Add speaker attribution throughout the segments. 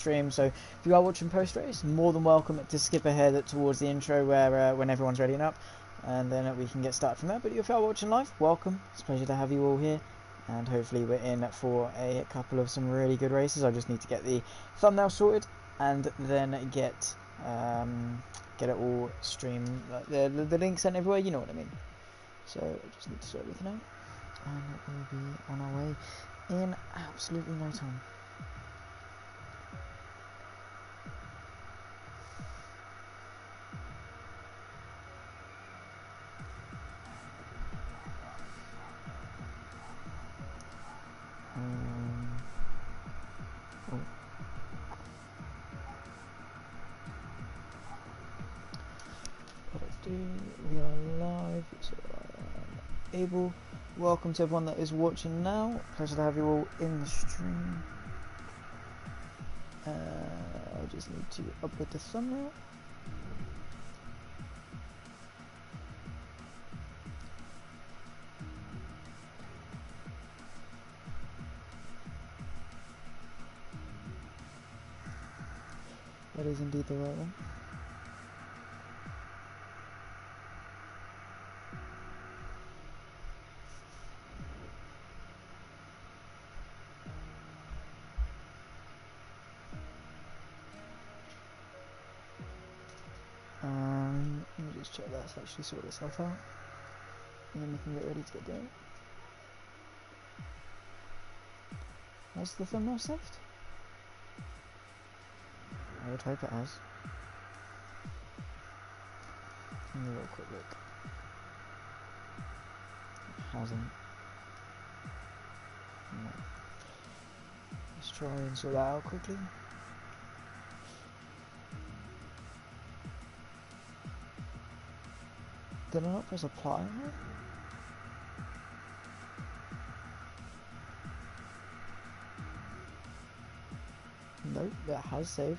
Speaker 1: stream, so if you are watching post race, more than welcome to skip ahead towards the intro where when everyone's ready and up, and then we can get started from there. But if you are watching live, welcome. It's a pleasure to have you all here, and hopefully we're in for a couple of some really good races. I just need to get the thumbnail sorted and then get it all streamed, like the link sent everywhere, you know what I mean. So I just need to sort everything out, and we'll be on our way in absolutely no time. We are live, so I am able. Welcome to everyone that is watching now. Pleasure to have you all in the stream. I just need to upload the thumbnail. That is indeed the right one. Let me just check that's actually sorted itself out, and then we can get ready to get going. Has the thumbnail saved? I would hope it has. Let me have a quick look. It hasn't. No. Let's try and sort that out quickly. Did I not press apply on it? Nope, that has saved.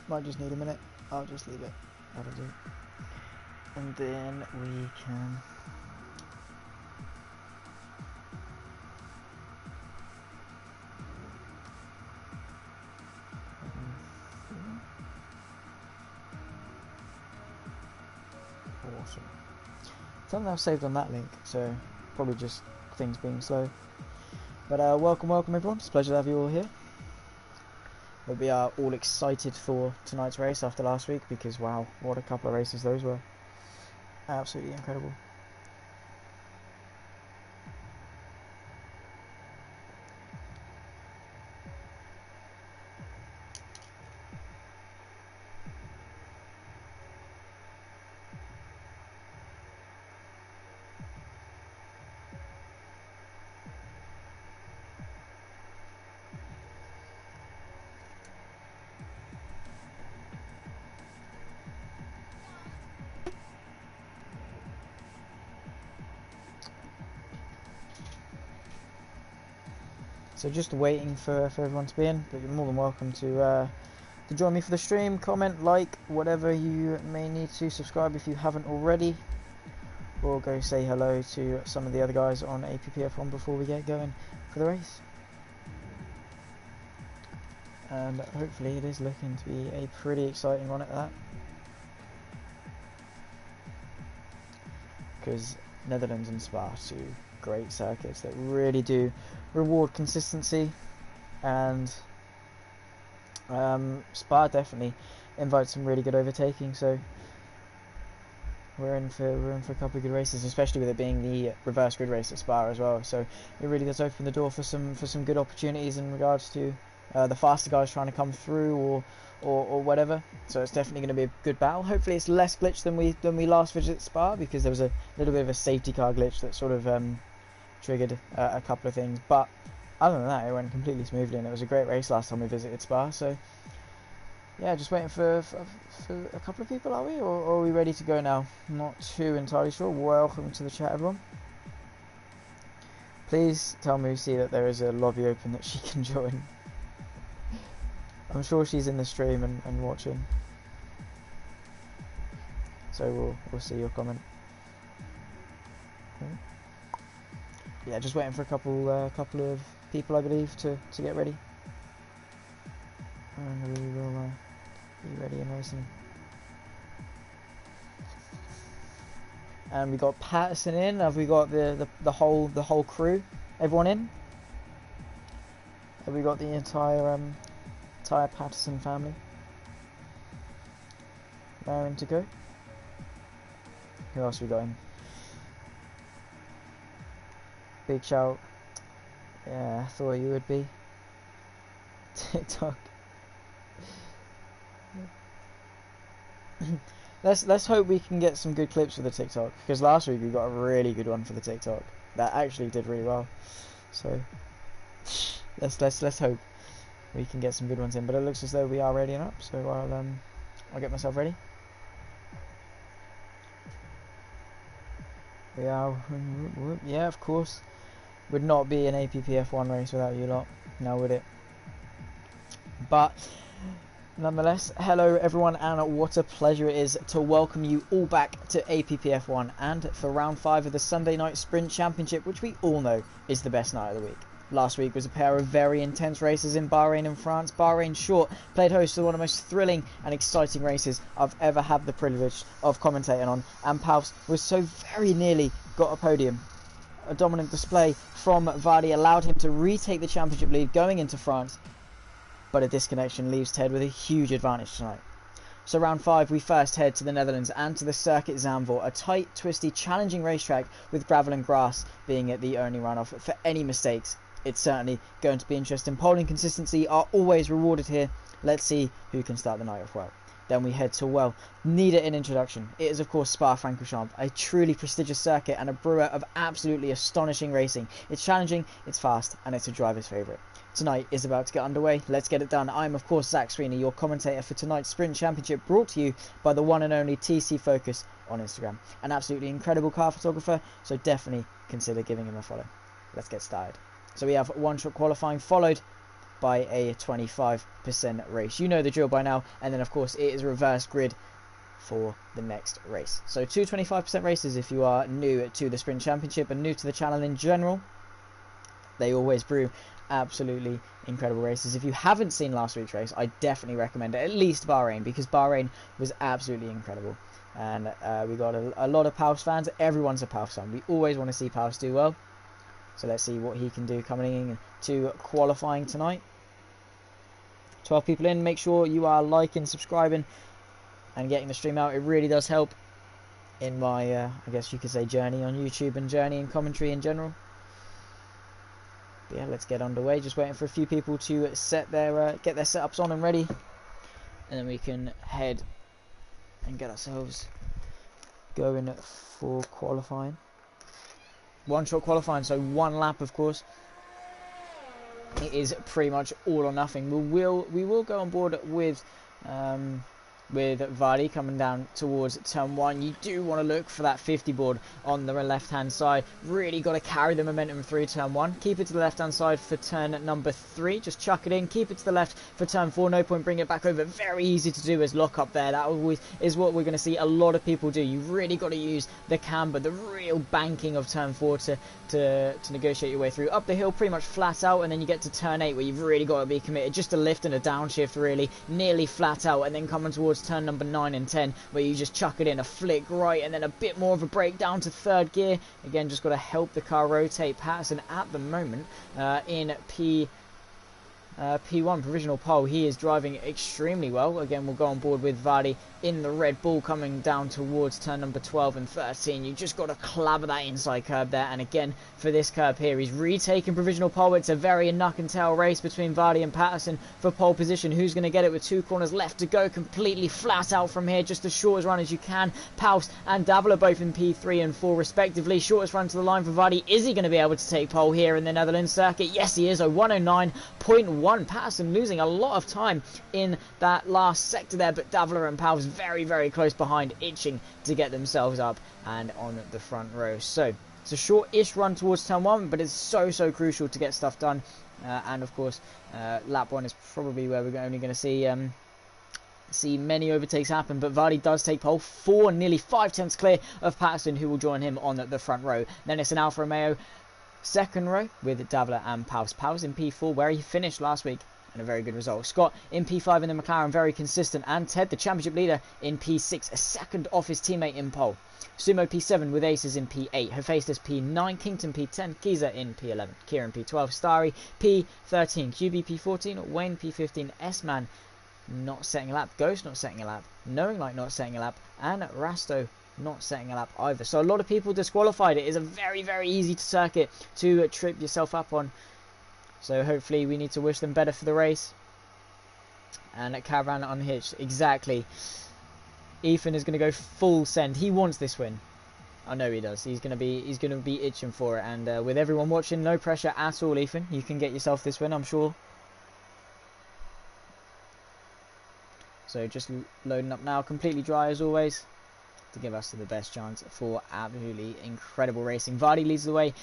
Speaker 1: Might just need a minute. I'll just leave it. That'll do. And then we can... Awesome. Thumbnail saved on that link, so probably just things being slow. But welcome everyone. It's a pleasure to have you all here. We are all excited for tonight's race after last week, because wow, what a couple of races those were. Absolutely incredible. So just waiting for everyone to be in, but you're more than welcome to join me for the stream, comment, like, whatever you may need to, subscribe if you haven't already, or go say hello to some of the other guys on APPF1 before we get going for the race. And hopefully it is looking to be a pretty exciting one at that, because Netherlands and Spa are two great circuits that really do reward consistency, and Spa definitely invites some really good overtaking, so we're in for a couple of good races, especially with it being the reverse grid race at Spa as well. So it really does open the door for some good opportunities in regards to the faster guys trying to come through or whatever. So it's definitely going to be a good battle. Hopefully it's less glitch than we last visited Spa, because there was a little bit of a safety car glitch that sort of triggered a couple of things, but other than that it went completely smoothly, and it was a great race last time we visited Spa. So yeah, just waiting for a couple of people, are we, or are we ready to go now? I'm not too entirely sure. Welcome to the chat, everyone. Please tell Moosey that there is a lobby open that she can join. I'm sure she's in the stream and watching, so we'll see your comment. Okay. Yeah, just waiting for a couple of people, I believe, to get ready. and we will be ready and racing. And we got Patterson in. Have we got the whole crew? Everyone in? Have we got the entire Patterson family raring to go? Who else we got in? Big shout. Yeah, I thought you would be. TikTok. Let's hope we can get some good clips for the TikTok, because last week we got a really good one for the TikTok that actually did really well. So let's hope we can get some good ones in. But it looks as though we are ready and up. So I'll get myself ready. We are. Yeah, of course. Would not be an APPF1 race without you lot, now would it? But nonetheless, hello everyone, and what a pleasure it is to welcome you all back to APPF1 and for round 5 of the Sunday night sprint championship, which we all know is the best night of the week. Last week was a pair of very intense races in Bahrain and France. Bahrain Short played host to one of the most thrilling and exciting races I've ever had the privilege of commentating on, and Paus was so very nearly got a podium. A dominant display from Vardy allowed him to retake the championship lead going into France, but a disconnection leaves Ted with a huge advantage tonight. So round 5 we first head to the Netherlands and to the Circuit Zandvoort, a tight, twisty, challenging racetrack with gravel and grass being the only runoff for any mistakes. It's certainly going to be interesting. Pole and consistency are always rewarded here. Let's see who can start the night off well. Then we head to, well, need an introduction. It is of course Spa-Francorchamps, a truly prestigious circuit and a brewer of absolutely astonishing racing. It's challenging, it's fast, and it's a driver's favourite. Tonight is about to get underway. Let's get it done. I'm of course Zach Sweeney, your commentator for tonight's Sprint Championship, brought to you by the one and only TC Focus on Instagram. An absolutely incredible car photographer, so definitely consider giving him a follow. Let's get started. So we have one-shot qualifying followed by a 25% race. You know the drill by now. And then of course it is reverse grid for the next race. So 2 25% races if you are new to the Sprint Championship and new to the channel in general. They always brew absolutely incredible races. If you haven't seen last week's race, I definitely recommend it, at least Bahrain, because Bahrain was absolutely incredible. And we got a lot of Paus fans. Everyone's a Paus fan. We always want to see Paus do well. So let's see what he can do coming in to qualifying tonight. 12 people in. Make sure you are liking, subscribing, and getting the stream out. It really does help in my, I guess you could say, journey on YouTube and journey in commentary in general. But yeah, let's get underway. Just waiting for a few people to set their get their setups on and ready, and then we can head and get ourselves going for qualifying. One-shot qualifying, so one lap, of course. It is pretty much all or nothing. We will go on board with Vardy coming down towards turn 1. You do want to look for that 50 board on the left-hand side. Really got to carry the momentum through turn 1. Keep it to the left-hand side for turn number 3. Just chuck it in. Keep it to the left for turn 4. No point bringing it back over. Very easy to do as lock up there. That always is what we're going to see a lot of people do. You've really got to use the camber, the real banking of turn 4 to negotiate your way through. Up the hill, pretty much flat out, and then you get to turn 8 where you've really got to be committed. Just a lift and a downshift, really. Nearly flat out, and then coming towards turn number 9 and 10 where you just chuck it in, a flick right, and then a bit more of a break down to third gear. Again, just got to help the car rotate. Patterson at the moment in P1 provisional pole. He is driving extremely well. Again, we'll go on board with Vardy in the Red Bull coming down towards turn number 12 and 13. You just got to clabber that inside curb there, and again for this curb here he's retaking provisional pole. It's a very knuck and tail race between Vardy and Patterson for pole position. Who's going to get it with 2 corners left to go? Completely flat out from here, just as short as run as you can. Paus and Davila both in P3 and 4 respectively. Shortest run to the line for Vardy. Is he going to be able to take pole here in the Netherlands circuit? Yes he is. 109.1. Patterson losing a lot of time in that last sector there, but Davila and Paus very, very close behind, itching to get themselves up and on the front row. So it's a short-ish run towards turn 1, but it's so crucial to get stuff done. And of course, lap 1 is probably where we're only going to see many overtakes happen, but Vardy does take pole, 4, nearly 5 tenths clear of Patterson, who will join him on the front row. Then it's an Alfa Romeo second row with Davila and Paus. Paus in P4, where he finished last week and a very good result. Scott in P5 in the McLaren, very consistent, and Ted, the championship leader, in P6, a second off his teammate in pole. Sumo P7 with aces in P8, Hephaestus P9, Kington P10, Kiza in P11, Kieran P12, Starry P13, QB P14, Wayne P15, S-Man not setting a lap, Ghost not setting a lap, Knowing Like not setting a lap, and Rasto not setting a lap either. So a lot of people disqualified. It is a very, very easy circuit to trip yourself up on. So hopefully we need to wish them better for the race. And Caravan unhitched, exactly. Ethan is going to go full send. He wants this win. I know he does. He's going to be itching for it. And with everyone watching, no pressure at all, Ethan. You can get yourself this win, I'm sure. So just loading up now, completely dry as always, to give us the best chance for absolutely incredible racing. Vardy leads the way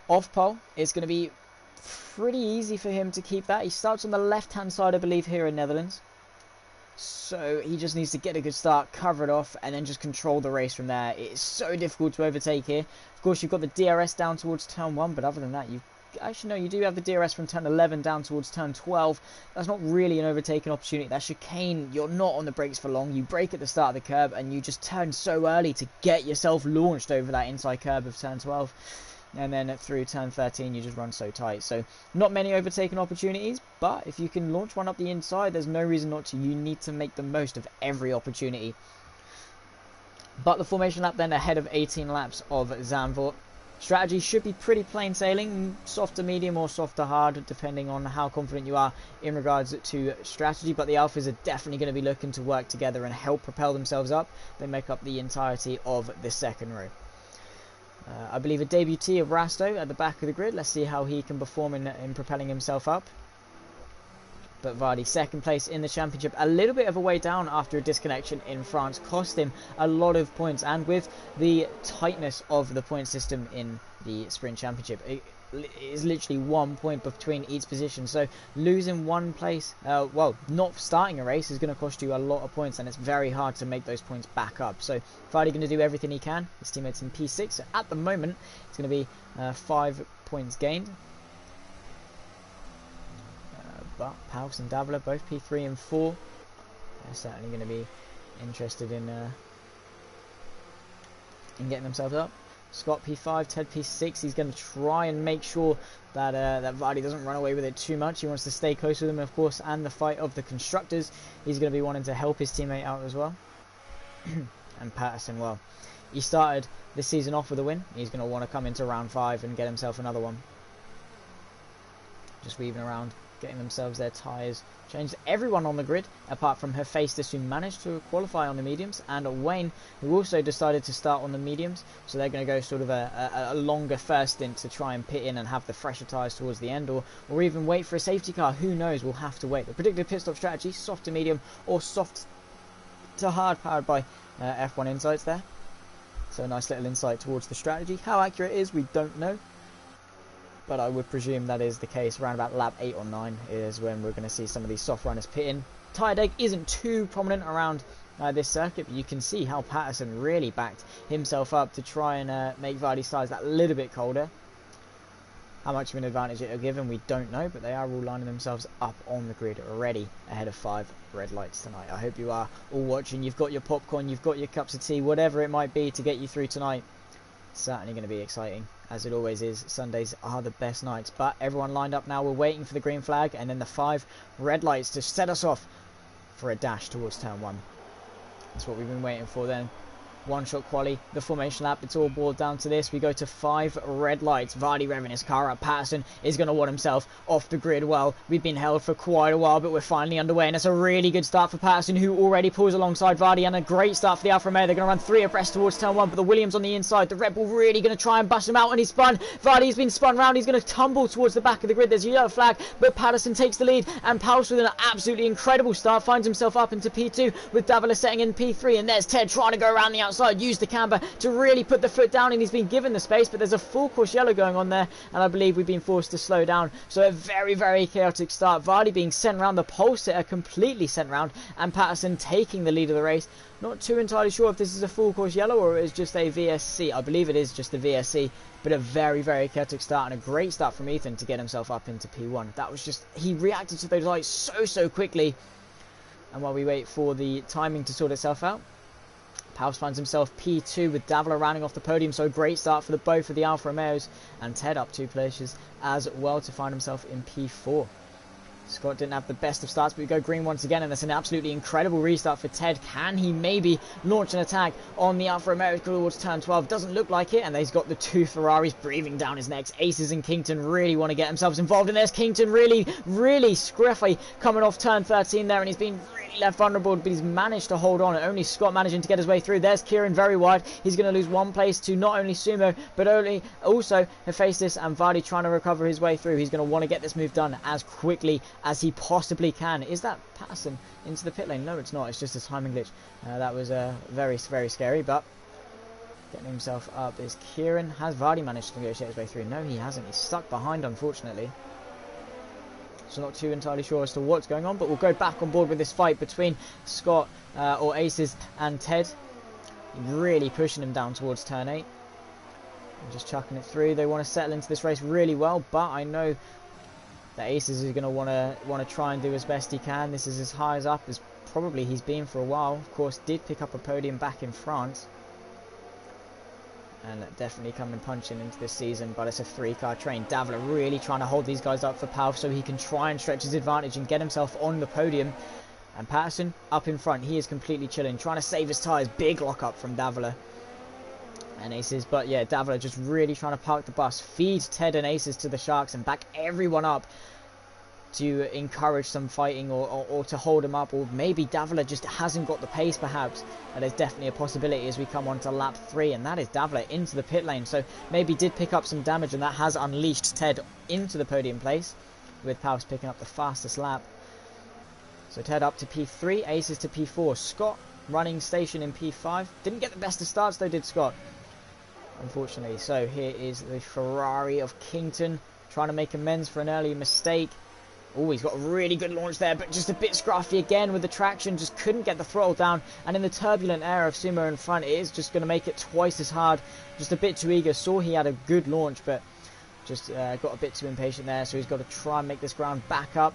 Speaker 1: off pole. It's going to be pretty easy for him to keep that. He starts on the left-hand side, I believe, here in Netherlands. So he just needs to get a good start, cover it off, and then just control the race from there. It is so difficult to overtake here. Of course, you've got the DRS down towards turn 1, but other than that, actually, no, you do have the DRS from turn 11 down towards turn 12. That's not really an overtaking opportunity. That chicane, you're not on the brakes for long. You brake at the start of the curb, and you just turn so early to get yourself launched over that inside curb of turn 12. And then through turn 13, you just run so tight. So not many overtaking opportunities, but if you can launch one up the inside, there's no reason not to. You need to make the most of every opportunity. But the formation lap then ahead of 18 laps of Zandvoort. Strategy should be pretty plain sailing, soft to medium or soft to hard, depending on how confident you are in regards to strategy. But the Alphas are definitely going to be looking to work together and help propel themselves up. They make up the entirety of the second row. I believe a debutee of Rasto at the back of the grid. Let's see how he can perform in propelling himself up. But Vardy, second place in the championship. A little bit of a way down after a disconnection in France. Cost him a lot of points. And with the tightness of the point system in the sprint championship, it is literally 1 point between each position. So losing one place, well, not starting a race is going to cost you a lot of points. And it's very hard to make those points back up. So Vardy going to do everything he can. His teammates in P6. So at the moment, it's going to be 5 points gained. But Paus and Davila, both P3 and 4, they're certainly going to be interested in getting themselves up. Scott P5, Ted P6. He's going to try and make sure that that Vardy doesn't run away with it too much. He wants to stay close with him, of course, and the fight of the constructors. He's going to be wanting to help his teammate out as well. And Patterson, well, he started this season off with a win. He's going to want to come into round 5 and get himself another one. Just weaving around, getting themselves their tyres changed. Everyone on the grid, apart from Hephaestus, who managed to qualify on the mediums, and Wayne, who also decided to start on the mediums. So they're going to go sort of a longer first stint to try and pit in and have the fresher tyres towards the end, or even wait for a safety car. Who knows? We'll have to wait. The predicted pit stop strategy, soft to medium or soft to hard, powered by F1 Insights there. So a nice little insight towards the strategy. How accurate it is, we don't know. But I would presume that is the case. Around about lap 8 or 9 is when we're going to see some of these soft runners pit in. Tyre deg isn't too prominent around this circuit, but you can see how Patterson really backed himself up to try and make Vardy's tyres that little bit colder. How much of an advantage it will give him, we don't know, but they are all lining themselves up on the grid already ahead of 5 red lights tonight. I hope you are all watching. You've got your popcorn, you've got your cups of tea, whatever it might be to get you through tonight. It's certainly going to be exciting, as it always is. Sundays are the best nights, but everyone lined up now. We're waiting for the green flag and then the 5 red lights to set us off for a dash towards turn 1. That's what we've been waiting for then. One shot quali, the formation lap, it's all boiled down to this. We go to 5 red lights. Vardy revving his car up. Patterson is going to want himself off the grid. Well, we've been held for quite a while, but we're finally underway, and it's a really good start for Patterson, who already pulls alongside Vardy, and a great start for the Alfa Romeo. They're going to run 3 abreast towards turn 1, but the Williams on the inside. The Red Bull really going to try and bust him out, and he's spun. Vardy's been spun round. He's going to tumble towards the back of the grid. There's a yellow flag, but Patterson takes the lead, and Paus with an absolutely incredible start finds himself up into P2 with Davila setting in P3, and there's Ted trying to go around the outside. outside, used the camber to really put the foot down, and he's been given the space, but there's a full course yellow going on there, and I believe we've been forced to slow down. So a very, very chaotic start. Vardy being sent round, the pole sitter completely sent round, and Patterson taking the lead of the race. Not too entirely sure if this is a full course yellow or it is just a VSC. I believe it is just a VSC, but a very, very chaotic start, and a great start from Ethan to get himself up into P1. That was just, he reacted to those lights so quickly. And while we wait for the timing to sort itself out, Paus finds himself P2 with Davila rounding off the podium. So a great start for both of the Alfa Romeos, and Ted up 2 places as well to find himself in P4. Scott didn't have the best of starts, but we go green once again, and that's an absolutely incredible restart for Ted. Can he maybe launch an attack on the Alfa Romeo towards turn 12? Doesn't look like it, and he's got the 2 Ferraris breathing down his necks. Aces and Kington really want to get themselves involved, and there's Kington really scruffy coming off turn 13 there, and he's been really left vulnerable, but he's managed to hold on, and only Scott managing to get his way through. There's Kieran very wide. He's going to lose 1 place to not only Sumo, but also Hephaestus, and Vardy trying to recover his way through. He's going to want to get this move done as quickly as he possibly can. Is that Patterson into the pit lane? No, it's not. It's just a timing glitch. That was very, very scary, but getting himself up is Kieran. Has Vardy managed to negotiate his way through? No, he hasn't. He's stuck behind, unfortunately. So not too entirely sure as to what's going on, but we'll go back on board with this fight between Scott or Aces and Ted. Really pushing him down towards turn 8. And just chucking it through. They want to settle into this race really well, but I know that Aces is going to want to try and do as best he can. This is as high as up as probably he's been for a while. Of course, did pick up a podium back in France, and definitely coming punching into this season, but it's a 3-car train. Davila really trying to hold these guys up for Pau so he can try and stretch his advantage and get himself on the podium. And Patterson up in front, he is completely chilling, trying to save his tyres. Big lock up from Davila and Aces, but yeah, Davila just really trying to park the bus, feed Ted and Aces to the Sharks, and back everyone up to encourage some fighting or to hold him up. Or maybe Davila just hasn't got the pace, perhaps. That is definitely a possibility as we come on to lap 3, and that is Davila into the pit lane. So maybe did pick up some damage, and that has unleashed Ted into the podium place, with Paus picking up the fastest lap. So Ted up to P3, Aces to P4. Scott running station in P5. Didn't get the best of starts though, did Scott, unfortunately. So here is the Ferrari of Kington trying to make amends for an early mistake. Oh, he's got a really good launch there, but just a bit scruffy again with the traction. Just couldn't get the throttle down. And in the turbulent air of Sumo in front, it is just going to make it twice as hard. Just a bit too eager. Saw he had a good launch, but just got a bit too impatient there. So he's got to try and make this ground back up.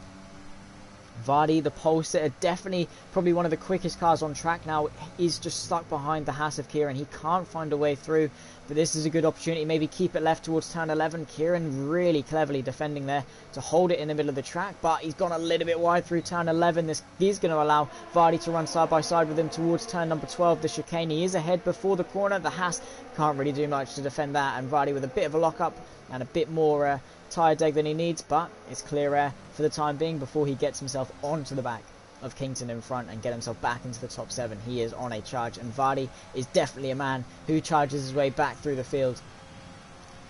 Speaker 1: Vardy, the pole sitter, definitely probably one of the quickest cars on track now, is just stuck behind the Haas of Kieran. He can't find a way through, but this is a good opportunity. Maybe keep it left towards turn 11. Kieran really cleverly defending there to hold it in the middle of the track, but he's gone a little bit wide through turn 11. This is going to allow Vardy to run side by side with him towards turn number 12, the chicane. He is ahead before the corner. The Haas can't really do much to defend that, and Vardy with a bit of a lock-up and a bit more tyre deg than he needs, but it's clear air for the time being before he gets himself onto the back of Kington in front and get himself back into the top 7. He is on a charge, and Vardy is definitely a man who charges his way back through the field.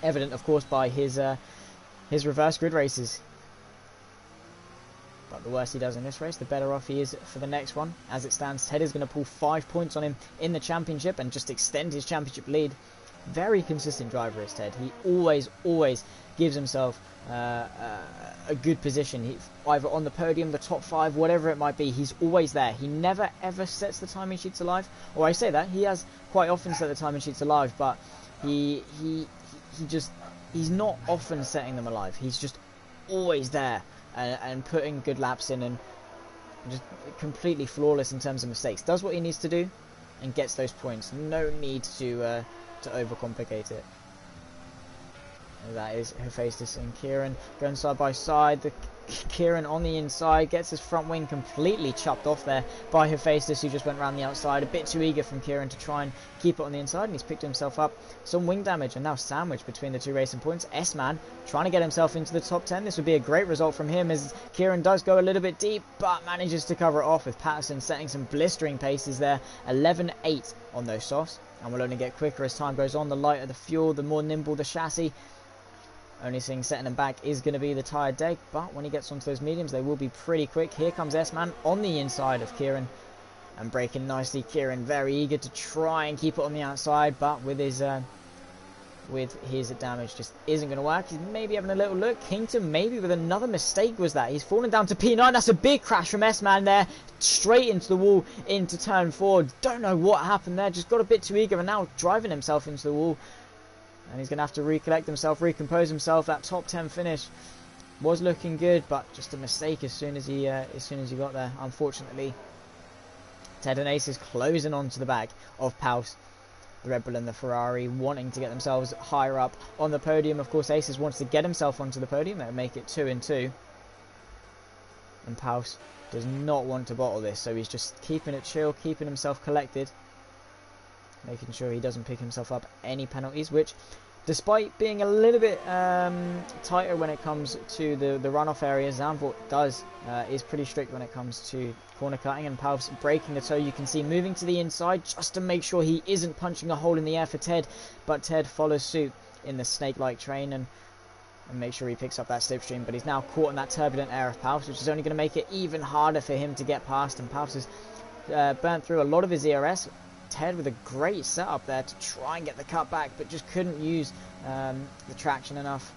Speaker 1: Evident, of course, by his reverse grid races. But the worse he does in this race, the better off he is for the next one. As it stands, Ted is going to pull 5 points on him in the championship and just extend his championship lead. Very consistent driver is Ted. He always gives himself a good position. He, either on the podium, the top 5, whatever it might be, he's always there. He never ever sets the timing sheets alive. Or I say that, he has quite often set the timing sheets alive, but he's not often setting them alive. He's just always there and putting good laps in, and just completely flawless in terms of mistakes. Does what he needs to do and gets those points. No need to overcomplicate it. And that is Hephaestus and Kieran going side by side. Kieran on the inside gets his front wing completely chopped off there by Hephaestus, who just went around the outside. A bit too eager from Kieran to try and keep it on the inside, and he's picked himself up some wing damage, and now sandwiched between the 2 racing points. S-Man trying to get himself into the top 10. This would be a great result from him, as Kieran does go a little bit deep, but manages to cover it off, with Patterson setting some blistering paces there. 11.8 on those softs, and will only get quicker as time goes on. The lighter the fuel, the more nimble the chassis. Only thing setting him back is going to be the tyre deg, but when he gets onto those mediums, they will be pretty quick. Here comes S-Man on the inside of Kieran, and braking nicely. Kieran very eager to try and keep it on the outside, but with his damage just isn't going to work. He's maybe having a little look. Kington maybe with another mistake was that. He's fallen down to P9. That's a big crash from S-Man there. Straight into the wall, into turn 4. Don't know what happened there. Just got a bit too eager and now driving himself into the wall. And he's going to have to recollect himself, recompose himself. That top 10 finish was looking good, but just a mistake as soon as he got there, unfortunately. Ted and Ace is closing onto the back of Paus. The Red Bull and the Ferrari wanting to get themselves higher up on the podium. Of course, Aces wants to get himself onto the podium. That would make it 2 and 2. And Paus does not want to bottle this, so he's just keeping it chill, keeping himself collected, making sure he doesn't pick himself up any penalties, which, despite being a little bit tighter when it comes to the runoff area, Zandvoort is pretty strict when it comes to corner cutting, and Paus breaking the toe. You can see moving to the inside just to make sure he isn't punching a hole in the air for Ted, but Ted follows suit in the snake-like train and make sure he picks up that slipstream, but he's now caught in that turbulent air of Paus, which is only going to make it even harder for him to get past, and Paus has burnt through a lot of his ERS. Ted with a great setup there to try and get the cut back, but just couldn't use the traction enough.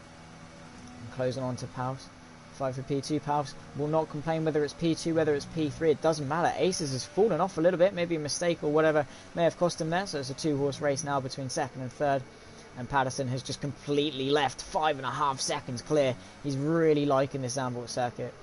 Speaker 1: And closing on to Paus. 5 for P2. Paus will not complain whether it's P2, whether it's P3. It doesn't matter. Aces has fallen off a little bit. Maybe a mistake or whatever may have cost him there. So it's a 2-horse race now between 2nd and 3rd. And Patterson has just completely left 5.5 seconds clear. He's really liking this Zandvoort circuit.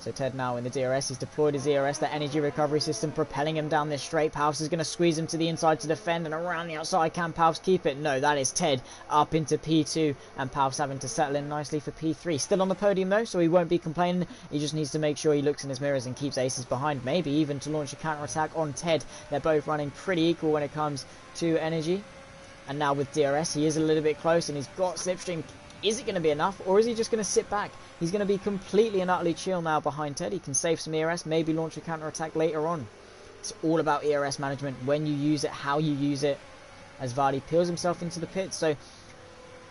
Speaker 1: So Ted now in the DRS, he's deployed his ERS, that energy recovery system, propelling him down this straight. Paus is going to squeeze him to the inside to defend, and around the outside. Can Paus keep it? No, that is Ted up into P2, and Paus having to settle in nicely for P3. Still on the podium though, so he won't be complaining. He just needs to make sure he looks in his mirrors and keeps Aces behind, maybe even to launch a counter-attack on Ted. They're both running pretty equal when it comes to energy. And now with DRS, he is a little bit close, and he's got slipstream. Is it going to be enough, or is he just going to sit back? He's going to be completely and utterly chill now behind Ted. He can save some ERS, maybe launch a counter-attack later on. It's all about ERS management, when you use it, how you use it, as Vardy peels himself into the pits. So,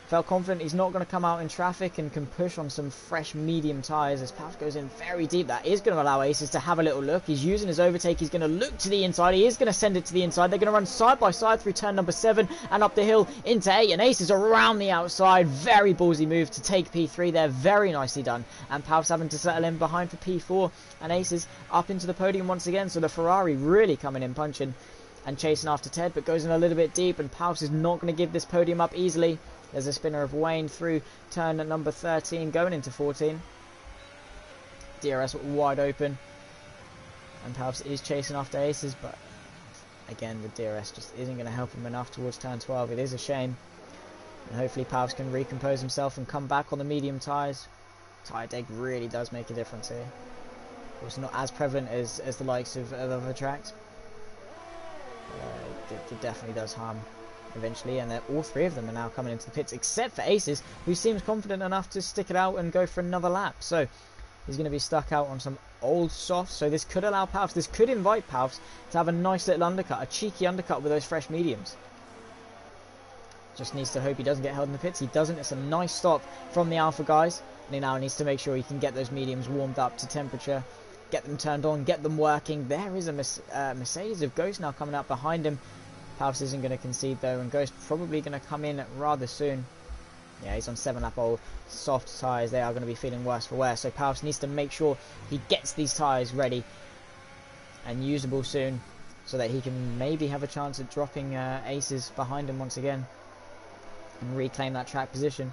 Speaker 1: felt confident he's not going to come out in traffic and can push on some fresh medium tyres as Paus goes in very deep. That is going to allow Aces to have a little look. He's using his overtake. He's going to look to the inside. He is going to send it to the inside. They're going to run side by side through turn number 7 and up the hill into 8. And Aces around the outside. Very ballsy move to take P3 there. Very nicely done. And Paus having to settle in behind for P4. And Aces up into the podium once again. So the Ferrari really coming in punching and chasing after Ted, but goes in a little bit deep. And Paus is not going to give this podium up easily. There's a spinner of Wayne through turn at number 13, going into 14. DRS wide open. And Paus is chasing after Aces, but again, the DRS just isn't going to help him enough towards turn 12. It is a shame. And hopefully Paus can recompose himself and come back on the medium tyres. Tyre deg really does make a difference here. Of course, not as prevalent as the likes of other tracks. It definitely does harm eventually, and all 3 of them are now coming into the pits, except for Aces, who seems confident enough to stick it out and go for another lap. So he's going to be stuck out on some old softs, so this could allow Paus, this could invite Paus to have a nice little undercut, a cheeky undercut with those fresh mediums. Just needs to hope he doesn't get held in the pits. He doesn't. It's a nice stop from the Alpha guys, and he now needs to make sure he can get those mediums warmed up to temperature, get them turned on, get them working. There is a Mercedes of Ghost now coming up behind him. Paus isn't going to concede though, and Ghost probably going to come in rather soon. Yeah, he's on 7-lap old soft tyres. They are going to be feeling worse for wear, so Paus needs to make sure he gets these tyres ready and usable soon, so that he can maybe have a chance at dropping Aces behind him once again and reclaim that track position.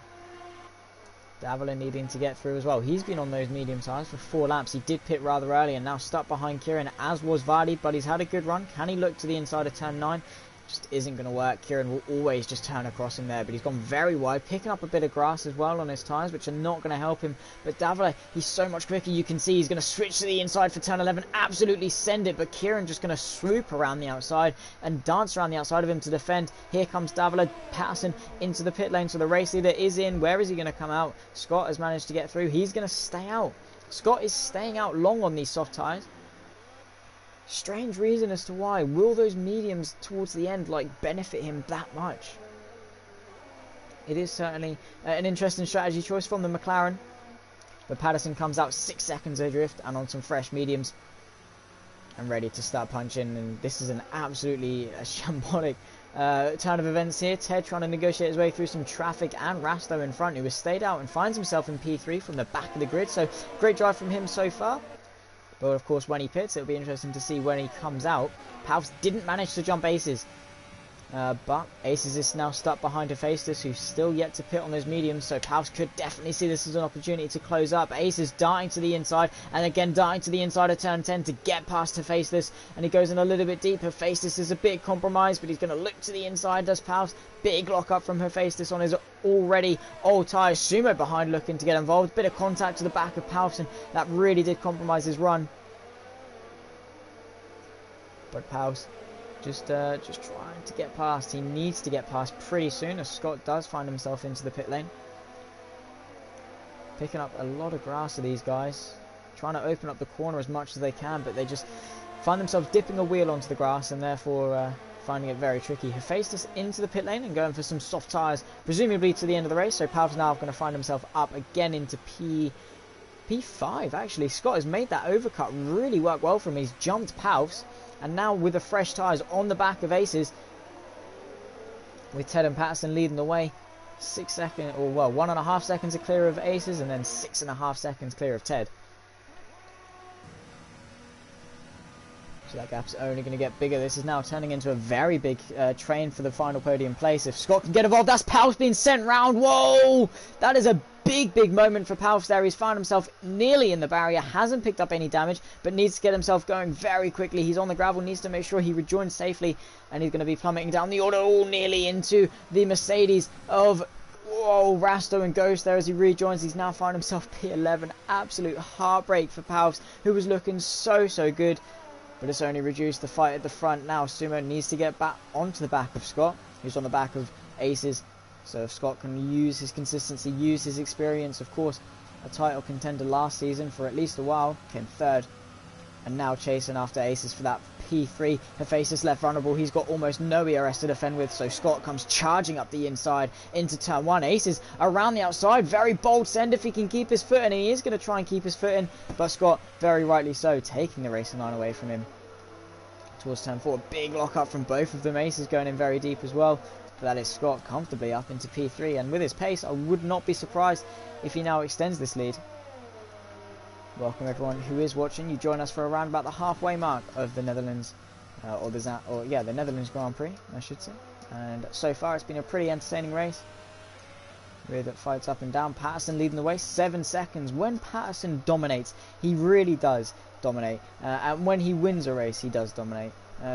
Speaker 1: Davila needing to get through as well. He's been on those medium tyres for 4 laps. He did pit rather early and now stuck behind Kieran, as was Vardy, but he's had a good run. Can he look to the inside of turn 9? Just isn't going to work. Kieran will always just turn across him there, but he's gone very wide, picking up a bit of grass as well on his tyres, which are not going to help him. But Davila, he's so much quicker. You can see he's going to switch to the inside for turn 11, absolutely send it, but Kieran just going to swoop around the outside and dance around the outside of him to defend. Here comes Davila, passing into the pit lane, so the race leader is in. Where is he going to come out? Scott has managed to get through. He's going to stay out. Scott is staying out long on these soft tyres. Strange reason as to why. Will those mediums towards the end benefit him that much? It is certainly an interesting strategy choice from the McLaren. But Patterson comes out 6 seconds adrift and on some fresh mediums and ready to start punching. And this is an absolutely shambolic turn of events here. Ted trying to negotiate his way through some traffic, and Rasto in front, who has stayed out and finds himself in P3 from the back of the grid. So great drive from him so far. But of course, when he pits, it'll be interesting to see when he comes out. Palps didn't manage to jump Aces. But Aces is now stuck behind Hephaestus, who's still yet to pit on those mediums, so Palps could definitely see this as an opportunity to close up. Aces darting to the inside, and again darting to the inside of turn 10 to get past Hephaestus, and he goes in a little bit deep. Hephaestus is a bit compromised, but he's going to look to the inside, does Palps. Big lock up from Hephaestus on his already old tyres. Sumo behind looking to get involved. Bit of contact to the back of Palps, and that really did compromise his run. But Palps just trying to get past. He needs to get past pretty soon, as Scott does find himself into the pit lane. Picking up a lot of grass of these guys. Trying to open up the corner as much as they can, but they just find themselves dipping a wheel onto the grass and therefore finding it very tricky. Hephaestus into the pit lane and going for some soft tyres, presumably to the end of the race. So Palps now going to find himself up again into P5 actually. Scott has made that overcut really work well for him. He's jumped Palps. And now with the fresh tyres on the back of Aces, with Ted and Patterson leading the way, 6 seconds, or well, 1.5 seconds clear of Aces, and then 6.5 seconds clear of Ted. So that gap's only going to get bigger. This is now turning into a very big train for the final podium place. If Scott can get involved, that's Palps being sent round. Whoa! That is a big moment for Palps there. He's found himself nearly in the barrier, hasn't picked up any damage, but needs to get himself going very quickly. He's on the gravel, needs to make sure he rejoins safely, and he's going to be plummeting down the order, all nearly into the Mercedes of Rasto and Ghost there as he rejoins. He's now found himself P11. Absolute heartbreak for Palps, who was looking so good. But it's only reduced the fight at the front. Now Sumo needs to get back onto the back of Scott, who's on the back of Aces. So if Scott can use his consistency, use his experience, of course, a title contender last season for at least a while, came third. And now chasing after Aces for that P3. Hephaestus left vulnerable. He's got almost no ERS to defend with. So Scott comes charging up the inside into turn 1. Aces around the outside. Very bold send if he can keep his foot in. He is going to try and keep his foot in. But Scott, very rightly so, taking the racing line away from him. Towards turn 4. Big lock up from both of them. Aces going in very deep as well. But that is Scott comfortably up into P3. And with his pace, I would not be surprised if he now extends this lead. Welcome everyone who is watching. You join us for around about the halfway mark of the Netherlands, the Netherlands Grand Prix, I should say. And so far it's been a pretty entertaining race with fights up and down. Patterson leading the way, 7 seconds. When Patterson dominates, he really does dominate. And when he wins a race, he does dominate.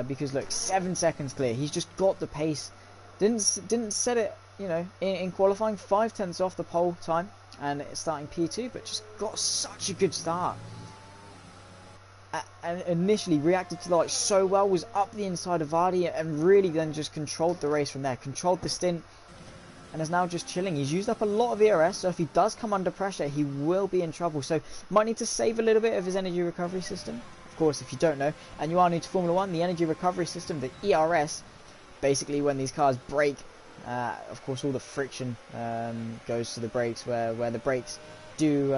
Speaker 1: Because look, 7 seconds clear. He's just got the pace. Didn't set it, you know, in qualifying, 5/10 off the pole time. And starting P2, but just got such a good start. And initially reacted to the light so well, was up the inside of Vardy, and really then just controlled the race from there, controlled the stint, and is now just chilling. He's used up a lot of ERS, so if he does come under pressure, he will be in trouble. So might need to save a little bit of his energy recovery system. Of course, if you don't know, and you are new to Formula 1, the energy recovery system, the ERS, basically when these cars brake, of course all the friction goes to the brakes where the brakes do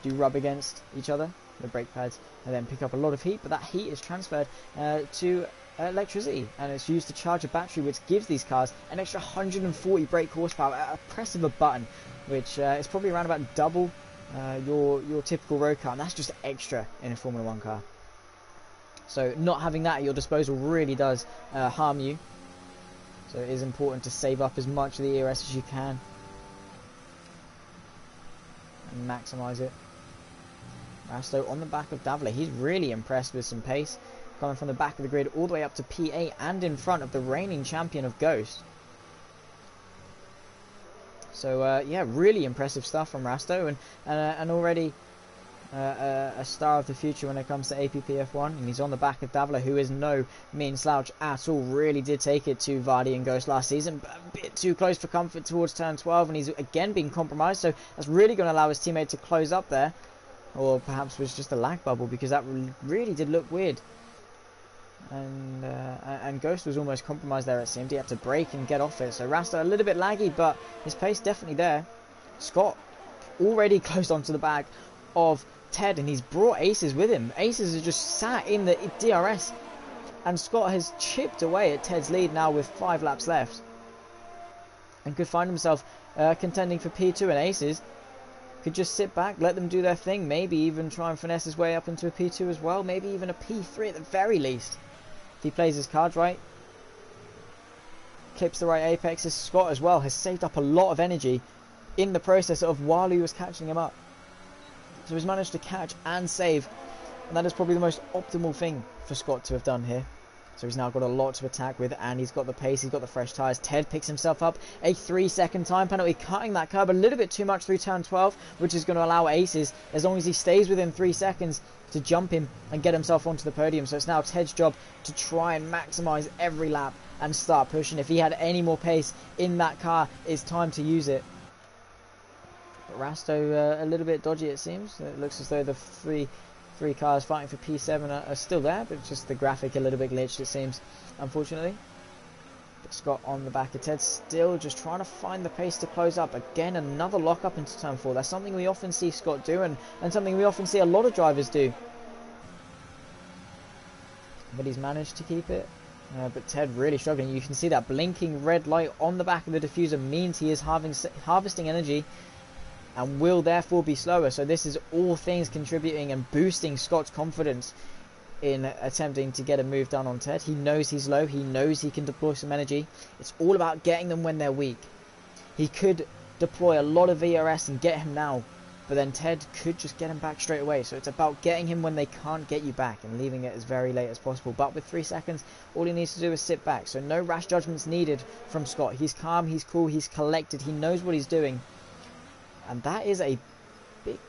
Speaker 1: rub against each other, the brake pads, and then pick up a lot of heat, but that heat is transferred to electricity, and it's used to charge a battery, which gives these cars an extra 140 brake horsepower at a press of a button, which is probably around about double your typical road car, and that's just extra in a Formula 1 car. So not having that at your disposal really does harm you. So it is important to save up as much of the ERS as you can and maximise it. Rasto on the back of Davila. He's really impressed with some pace, coming from the back of the grid all the way up to P8 and in front of the reigning champion of Ghost. So yeah, really impressive stuff from Rasto, and already a star of the future when it comes to APPF1, and he's on the back of Davila, who is no mean slouch at all. Really did take it to Vardy and Ghost last season, but a bit too close for comfort towards turn 12, and he's again being compromised, so that's really going to allow his teammate to close up there, or perhaps was just a lag bubble, because that really did look weird. And Ghost was almost compromised there, it seemed. He had to brake and get off it, so Rasta a little bit laggy, but his pace definitely there. Scott already closed onto the back of Ted, and he's brought Aces with him. Aces has just sat in the DRS, and Scott has chipped away at Ted's lead now with 5 laps left, and could find himself contending for P2, and Aces could just sit back, let them do their thing, maybe even try and finesse his way up into a P2 as well, maybe even a P3 at the very least, if he plays his cards right. Clips the right apexes. Scott as well has saved up a lot of energy in the process of while he was catching him up. So he's managed to catch and save, and that is probably the most optimal thing for Scott to have done here. So he's now got a lot to attack with, and he's got the pace, he's got the fresh tyres. Ted picks himself up a 3-second time penalty, cutting that curb a little bit too much through turn 12, which is going to allow Aces, as long as he stays within 3 seconds, to jump him and get himself onto the podium. So it's now Ted's job to try and maximise every lap and start pushing. If he had any more pace in that car, it's time to use it. But Rasto a little bit dodgy, it seems. It looks as though the three cars fighting for P7 are still there, but it's just the graphic a little bit glitched, it seems, unfortunately. But Scott on the back of Ted, still just trying to find the pace to close up. Again, another lock up into turn 4. That's something we often see Scott do, and something we often see a lot of drivers do. But he's managed to keep it. But Ted really struggling. You can see that blinking red light on the back of the diffuser means he is harvesting energy, and will therefore be slower. So this is all things contributing and boosting Scott's confidence in attempting to get a move done on Ted. He knows he's low, he knows he can deploy some energy. It's all about getting them when they're weak. He could deploy a lot of VRS and get him now, but then Ted could just get him back straight away. So it's about getting him when they can't get you back and leaving it as very late as possible. But with 3 seconds, all he needs to do is sit back. So no rash judgments needed from Scott. He's calm, he's cool, he's collected, he knows what he's doing. And that is a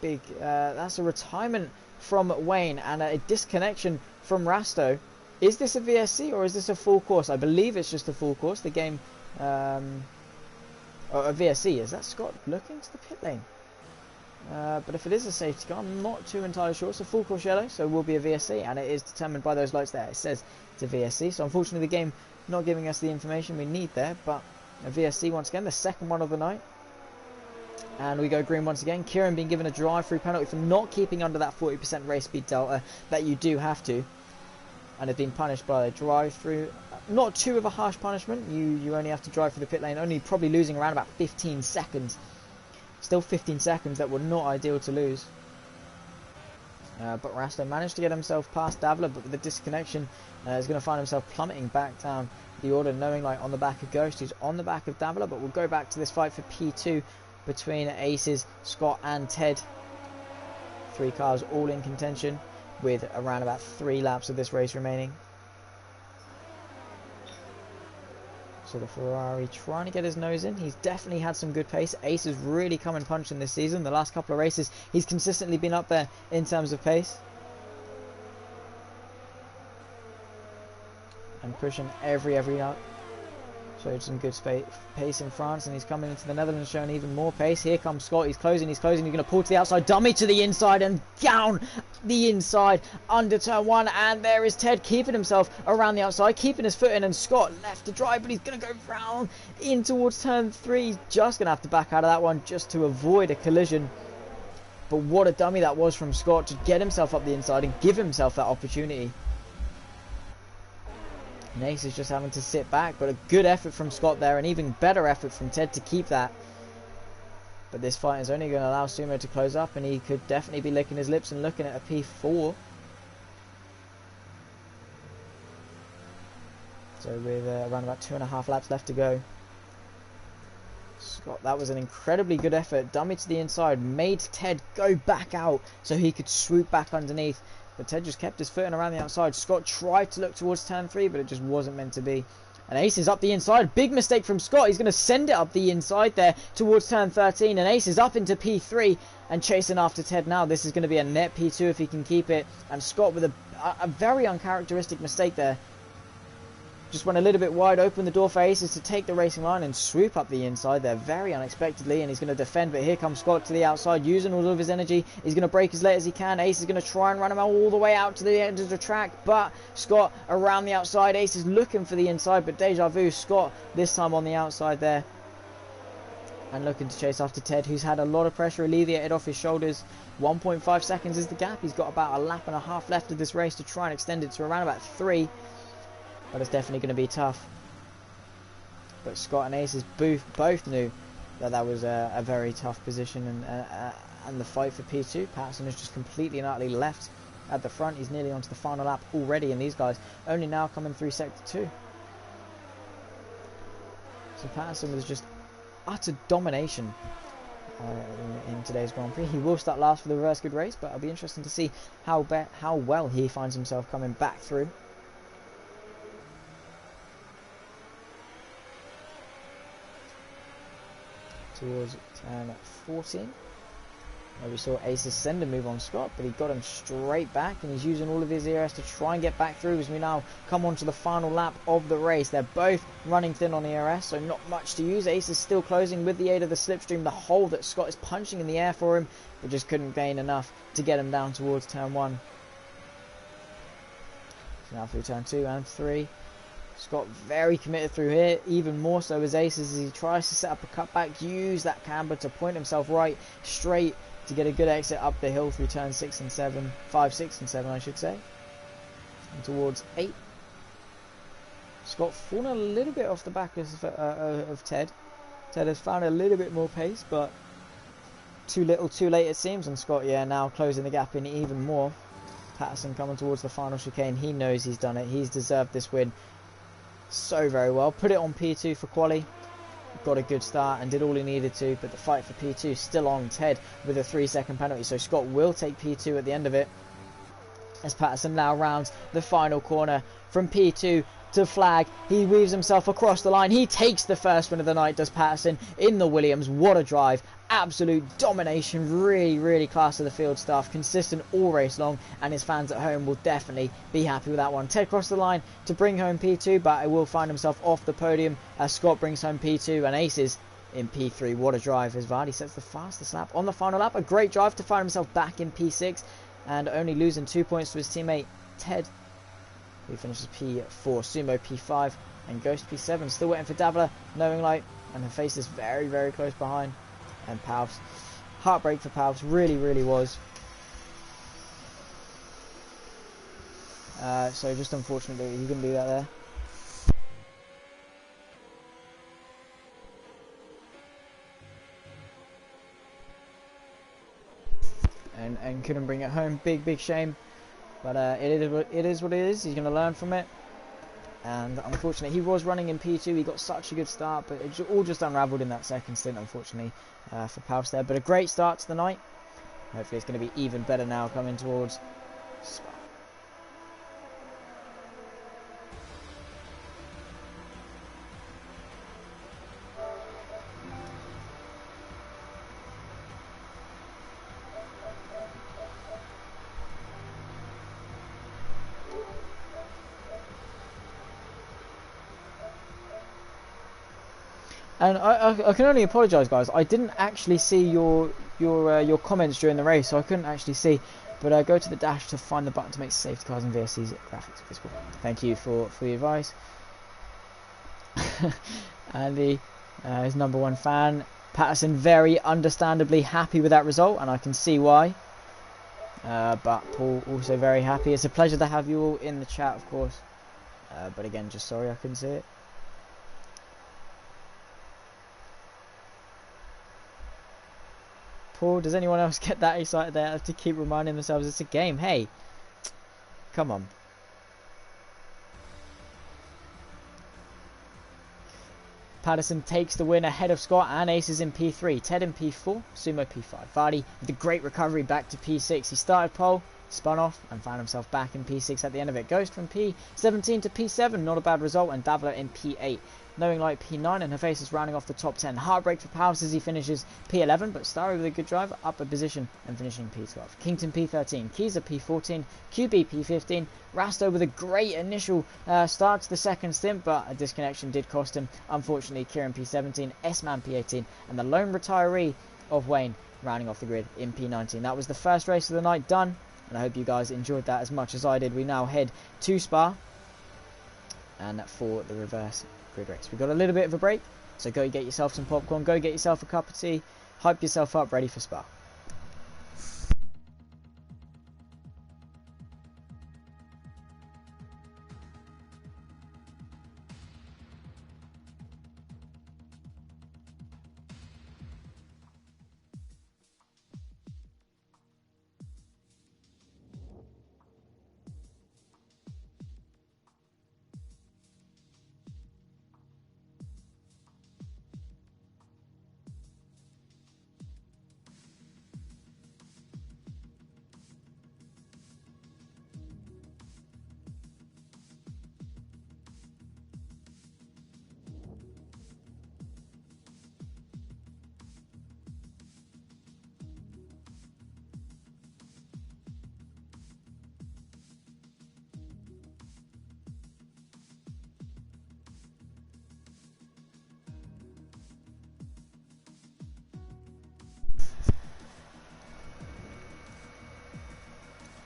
Speaker 1: big, that's a retirement from Wayne and a disconnection from Rasto. Is this a VSC or is this a full course? I believe it's just a full course. The game, or a VSC. Is that Scott looking to the pit lane? But if it is a safety car, I'm not too entirely sure. It's a full course yellow, so it will be a VSC, and it is determined by those lights there. It says it's a VSC, so unfortunately the game not giving us the information we need there, but a VSC once again, the second one of the night. And we go green once again. Kieran being given a drive-through penalty for not keeping under that 40% race speed delta that you do have to, and have been punished by a drive-through. Not too of a harsh punishment. You only have to drive through the pit lane, only probably losing around about 15 seconds. Still 15 seconds that were not ideal to lose. But Rasto managed to get himself past Davila, but with the disconnection, is going to find himself plummeting back down the order, knowing like on the back of Ghost, who's on the back of Davila. But we'll go back to this fight for P2 between Aces, Scott and Ted. 3 cars all in contention with around about 3 laps of this race remaining. So the Ferrari trying to get his nose in. He's definitely had some good pace. Ace has really come and punched in this season. The last couple of races, he's consistently been up there in terms of pace. And pushing every lap. Showed some good pace in France, and he's coming into the Netherlands showing even more pace. Here comes Scott, he's closing, he's going to pull to the outside, dummy to the inside, and down the inside under turn 1, and there is Ted keeping himself around the outside, keeping his foot in, and Scott left to drive, but he's going to go round in towards turn 3. He's just going to have to back out of that one just to avoid a collision. But what a dummy that was from Scott to get himself up the inside and give himself that opportunity. Ace is just having to sit back, but a good effort from Scott there, and even better effort from Ted to keep that. But this fight is only going to allow Sumo to close up, and he could definitely be licking his lips and looking at a P4. So with around about 2.5 laps left to go. Scott, that was an incredibly good effort. Dummy to the inside, made Ted go back out so he could swoop back underneath. But Ted just kept his foot in around the outside. Scott tried to look towards turn 3, but it just wasn't meant to be. And Ace is up the inside. Big mistake from Scott. He's going to send it up the inside there towards turn 13. And Ace is up into P3 and chasing after Ted now. This is going to be a net P2 if he can keep it. And Scott with a very uncharacteristic mistake there. Just went a little bit wide, opened the door for Aces to take the racing line and swoop up the inside there very unexpectedly, and he's going to defend, but here comes Scott to the outside using all of his energy. He's going to brake as late as he can. Ace is going to try and run him all the way out to the end of the track, but Scott around the outside. Ace is looking for the inside, but deja vu, Scott this time on the outside there. and looking to chase after Ted, who's had a lot of pressure alleviated off his shoulders. 1.5 seconds is the gap. He's got about a lap and a half left of this race to try and extend it to around about 3. But it's definitely going to be tough. But Scott and Aces both knew that was a very tough position, and the fight for P2. Patterson is just completely and utterly left at the front. He's nearly onto the final lap already, and these guys only now coming through sector 2. So Patterson was just utter domination in today's Grand Prix. He will start last for the reverse grid race, but it'll be interesting to see how well he finds himself coming back through. Towards turn 14. We saw Aces send a move on Scott, but he got him straight back, and he's using all of his ERS to try and get back through as we now come on to the final lap of the race. They're both running thin on ERS, so not much to use. Aces still closing with the aid of the slipstream, the hole that Scott is punching in the air for him, but just couldn't gain enough to get him down towards turn 1. So now through turn 2 and 3. Scott very committed through here, even more so as Aces, as he tries to set up a cutback, use that camber to point himself right straight to get a good exit up the hill through turn 6 and 7, 5, 6 and 7 I should say, and towards 8. Scott fallen a little bit off the back of Ted. Ted has found a little bit more pace, but too little too late it seems, and Scott now closing the gap in even more. Patterson coming towards the final chicane. He knows he's done it. He's deserved this win so very well. Put it on P2 for quali. Got a good start and did all he needed to, but the fight for P2 still on. Ted with a 3-second penalty, so Scott will take P2 at the end of it, as Patterson now rounds the final corner from P2 to flag. He weaves himself across the line. He takes the first win of the night, does Patterson, in the Williams. What a drive. Absolute domination. Really class of the field staff. Consistent all race long, and his fans at home will definitely be happy with that one. Ted crossed the line to bring home P2, but he will find himself off the podium as Scott brings home P2 and Aces in P3. What a drive as Vardy sets the fastest lap on the final lap. A great drive to find himself back in P6 and only losing 2 points to his teammate Ted, who finishes P4, Sumo P5 and Ghost P7. Still waiting for Davila, Knowing Light, and her face is very close behind. And Pals, heartbreak for Pals, really was. So just unfortunately he couldn't do that there. And couldn't bring it home. Big shame. But it is what it is. He's going to learn from it. And unfortunately, he was running in P2. He got such a good start, but it all just unravelled in that second stint, unfortunately, for Paus there. But a great start to the night. Hopefully it's going to be even better now coming towards Spa. And I can only apologise, guys. I didn't actually see your comments during the race, so I couldn't actually see. But go to the dash to find the button to make safety cars and VSC's graphics visible. Thank you for the advice. Andy, his #1 fan. Patterson very understandably happy with that result, and I can see why. But Paul also very happy. It's a pleasure to have you all in the chat, of course. But again, just sorry I couldn't see it. Paul, does anyone else get that excited there to keep reminding themselves it's a game? Hey, come on. Patterson takes the win ahead of Scott and Aces in P3. Ted in P4, Sumo P5. Vardy with a great recovery back to P6. He started pole, spun off and found himself back in P6 at the end of it. Ghost from P17 to P7, not a bad result, and Davila in P8. Knowing Light P9, and her face is rounding off the top 10. Heartbreak for Powers as he finishes P11, but Starry with a good drive, up a position and finishing P12. Kington P13, Keyser P14, QB P15, Rasto with a great initial start to the second stint, but a disconnection did cost him. Unfortunately, Kieran P17, S-Man P18, and the lone retiree of Wayne rounding off the grid in P19. That was the first race of the night done, and I hope you guys enjoyed that as much as I did. We now head to Spa and for the reverse grid race. We got a little bit of a break, So go get yourself some popcorn, go get yourself a cup of tea, hype yourself up, ready for Spa.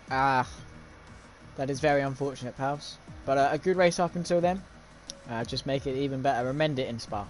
Speaker 1: Ah, that is very unfortunate, pals. But a good race up until then. Just make it even better. Amend it in Spa.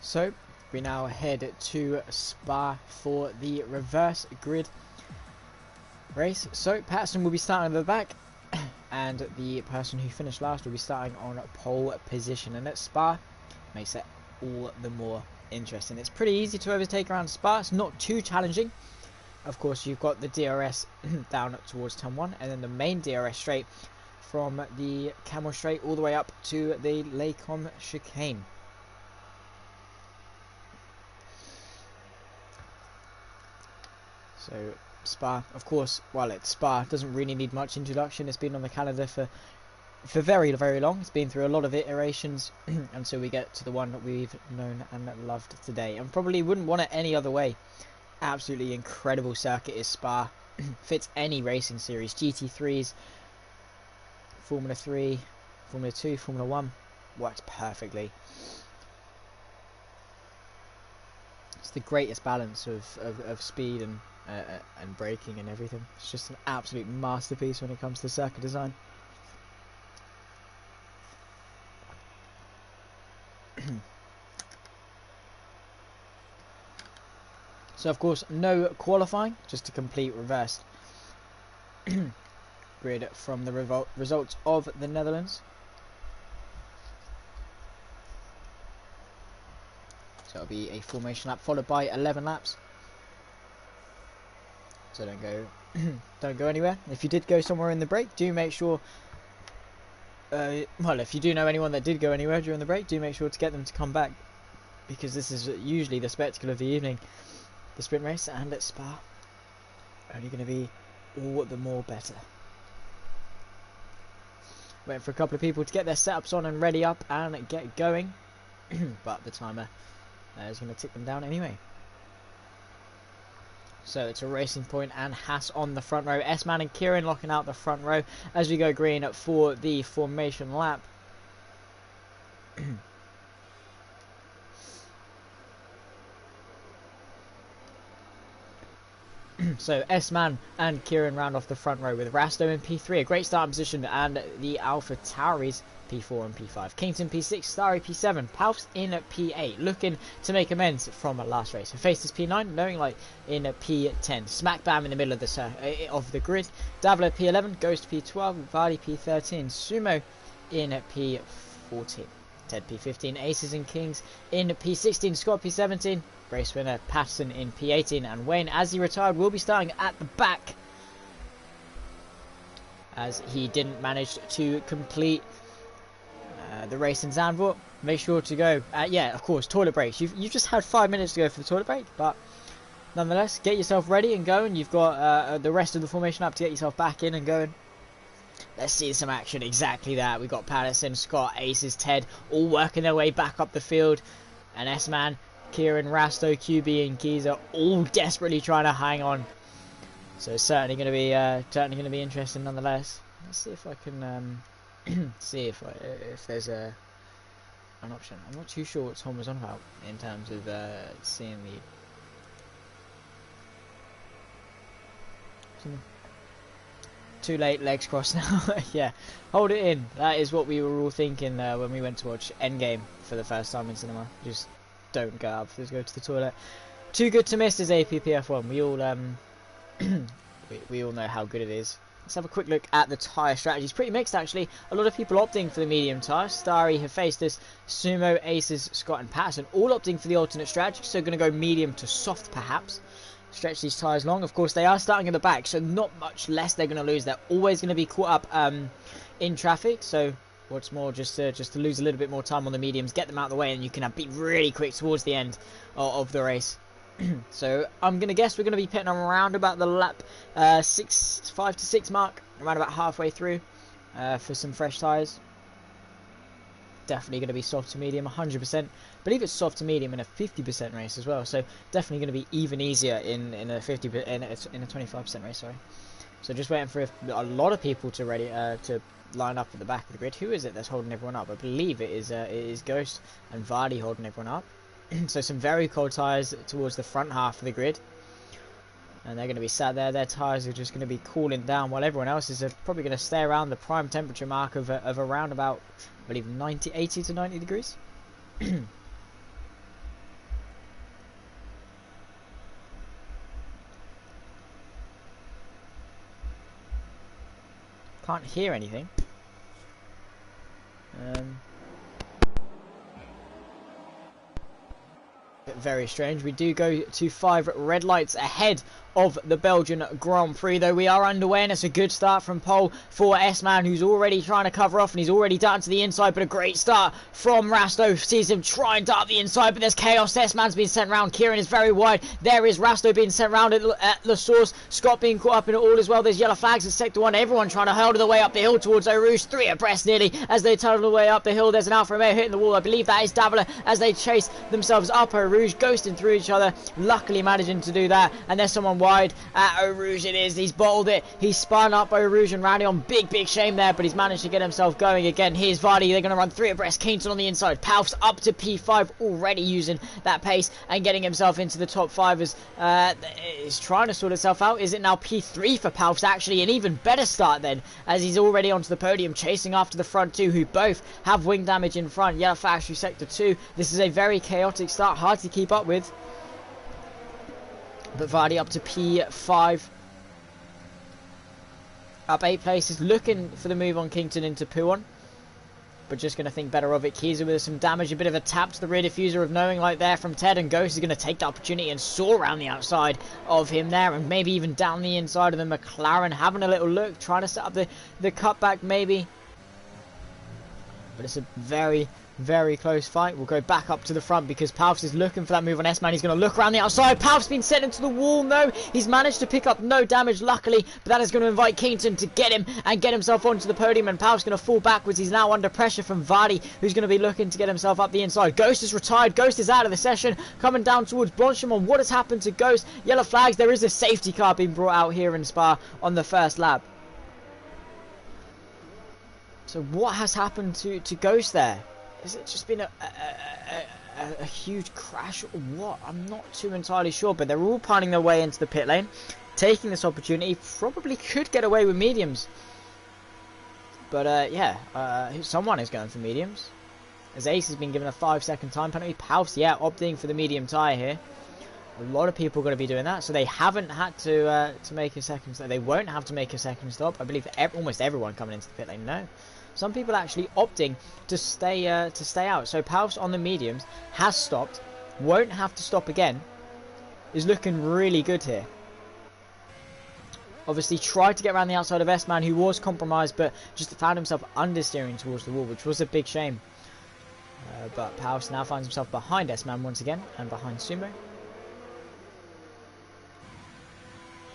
Speaker 1: So we now head to Spa for the reverse grid race. So Patterson will be starting at the back, and the person who finished last will be starting on pole position. And at Spa, makes it all the more interesting. It's pretty easy to overtake around Spa. It's not too challenging. Of course, you've got the DRS down towards turn 1, and then the main DRS straight from the Camel Straight all the way up to the Lacombe chicane. So Spa, of course, while it's Spa, doesn't really need much introduction. It's been on the calendar for very, very long. It's been through a lot of iterations until we get to the one that we've known and loved today, and probably wouldn't want it any other way. Absolutely incredible circuit is Spa. Fits any racing series, GT3s, Formula 3, Formula 2, Formula 1, works perfectly. It's the greatest balance of speed and braking and everything. It's just an absolute masterpiece when it comes to circuit design. So of course no qualifying, just a complete reversed grid from the results of the Netherlands. So it'll be a formation lap followed by 11 laps. So don't go anywhere. If you did go somewhere in the break, do make sure well, if you do know anyone that did go anywhere during the break, do make sure to get them to come back, because this is usually the spectacle of the evening. The sprint race, and at Spa, only going to be all the more better. Waiting for a couple of people to get their setups on and ready up and get going, but the timer is going to tick them down anyway. So it's a Racing Point and Haas on the front row. S-Man and Kieran locking out the front row as we go green for the formation lap. So S-Man and Kieran round off the front row with Rasto in P3, a great starting position, and the Alpha Tauris P4 and P5. Kingston P6, Starry P7, Palfs in P8, looking to make amends from last race. Faces P9, knowing like in P10, smack bam in the middle of the grid. Davila P11, Ghost P12, Vardy P13, Sumo in P14. Ted P15, Aces and Kings in P16, Scott P17, race winner Patterson in P18, and Wayne, as he retired, will be starting at the back as he didn't manage to complete the race in Zandvoort. Make sure to go, yeah, of course, toilet breaks. You've just had 5 minutes to go for the toilet break, but nonetheless, get yourself ready and go, and you've got the rest of the formation up to get yourself back in and going. Let's see some action. Exactly that. We've got Patterson, Scott, Aces, Ted, all working their way back up the field. And S-Man, Kieran, Rasto, QB, and Giza all desperately trying to hang on. So it's certainly going to be interesting nonetheless. Let's see if I can see if there's an option. I'm not too sure what Tom was on about in terms of seeing the. Too late, legs crossed now. Yeah, hold it in. That is what we were all thinking when we went to watch Endgame for the first time in cinema. Just don't go out, just go to the toilet. Too good to miss is APPF1. We all we all know how good it is. Let's have a quick look at the tyre strategies. Pretty mixed actually. A lot of people opting for the medium tyre. Starry, Hephaestus, Sumo, Aces, Scott and Patterson all opting for the alternate strategy. So going to go medium to soft perhaps. Stretch these tyres long. Of course, they are starting at the back, so not much less they're going to lose. They're always going to be caught up in traffic. So what's more, just to lose a little bit more time on the mediums, get them out of the way, and you can be really quick towards the end of the race. So I'm going to guess we're going to be pitting around about the lap 5 to 6 mark, around about halfway through for some fresh tyres. Definitely going to be soft to medium, 100%. I believe it's soft to medium in a 50% race as well, so definitely going to be even easier in a 25% race. Sorry. So just waiting for a lot of people to line up at the back of the grid. Who is it that's holding everyone up? I believe it is Ghost and Vardy holding everyone up. So some very cold tyres towards the front half of the grid, and they're going to be sat there. Their tyres are just going to be cooling down, while everyone else is probably going to stay around the prime temperature mark of around about, I believe, 80 to 90 degrees. Can't hear anything. Very strange. We do go to 5 red lights ahead of the Belgian Grand Prix, though we are underway, and it's a good start from pole for S-Man, who's already trying to cover off, and he's already down to the inside, but a great start from Rasto. Sees him trying to up the inside, but there's chaos. S-Man's been sent round. Kieran is very wide. There is Rasto being sent round at the source. Scott being caught up in it all as well. There's yellow flags at sector 1. Everyone trying to hold the way up the hill towards Eau Rouge. 3 abreast nearly as they tunnel the way up the hill. There's an Alfa Romeo hitting the wall. I believe that is Dabbler as they chase themselves up Eau Rouge, ghosting through each other, luckily managing to do that. And there's someone wide at Eau Rouge. It is. He's bottled it. He's spun up Eau Rouge and Randy on. Big shame there, but he's managed to get himself going again. Here's Vardy. They're going to run 3 abreast. Keaton on the inside. Palf's up to P5, already using that pace and getting himself into the top 5 as is trying to sort itself out. Is it now P3 for Palf's? Actually an even better start then, as he's already onto the podium, chasing after the front 2, who both have wing damage in front. Yellow Factory sector 2. This is a very chaotic start, hard to keep up with. But Vardy up to P5. Up 8 places, looking for the move on Kington into P1. But just going to think better of it. Kiesa with some damage, a bit of a tap to the rear diffuser of Knowing Light there from Ted, and Ghost is going to take the opportunity and soar around the outside of him there, and maybe even down the inside of the McLaren, having a little look, trying to set up the cutback maybe. But it's a very close fight. We'll go back up to the front because Palfs is looking for that move on S-Man. He's going to look around the outside. Palf's been sent into the wall. No, he's managed to pick up no damage, luckily, but that is going to invite Keaton to get him and get himself onto the podium, and Palf's going to fall backwards. He's now under pressure from Vardy, who's going to be looking to get himself up the inside. Ghost is retired. Ghost is out of the session, coming down towards Blanchimont. What has happened to Ghost? Yellow flags. There is a safety car being brought out here in Spa on the first lap. So what has happened to Ghost there? Has it just been a huge crash or what? I'm not too entirely sure, but they're all piling their way into the pit lane, taking this opportunity. Probably could get away with mediums. But yeah, someone is going for mediums. As Ace has been given a 5-second time penalty. Palfs, yeah, opting for the medium tyre here. A lot of people are going to be doing that, so they haven't had to make a second stop. They won't have to make a second stop. I believe almost everyone coming into the pit lane. No. Some people actually opting to stay out. So Palfs on the mediums has stopped, won't have to stop again. Is looking really good here. Obviously tried to get around the outside of S-Man, who was compromised, but just found himself understeering towards the wall, which was a big shame. But Palfs now finds himself behind S-Man once again, and behind Sumo.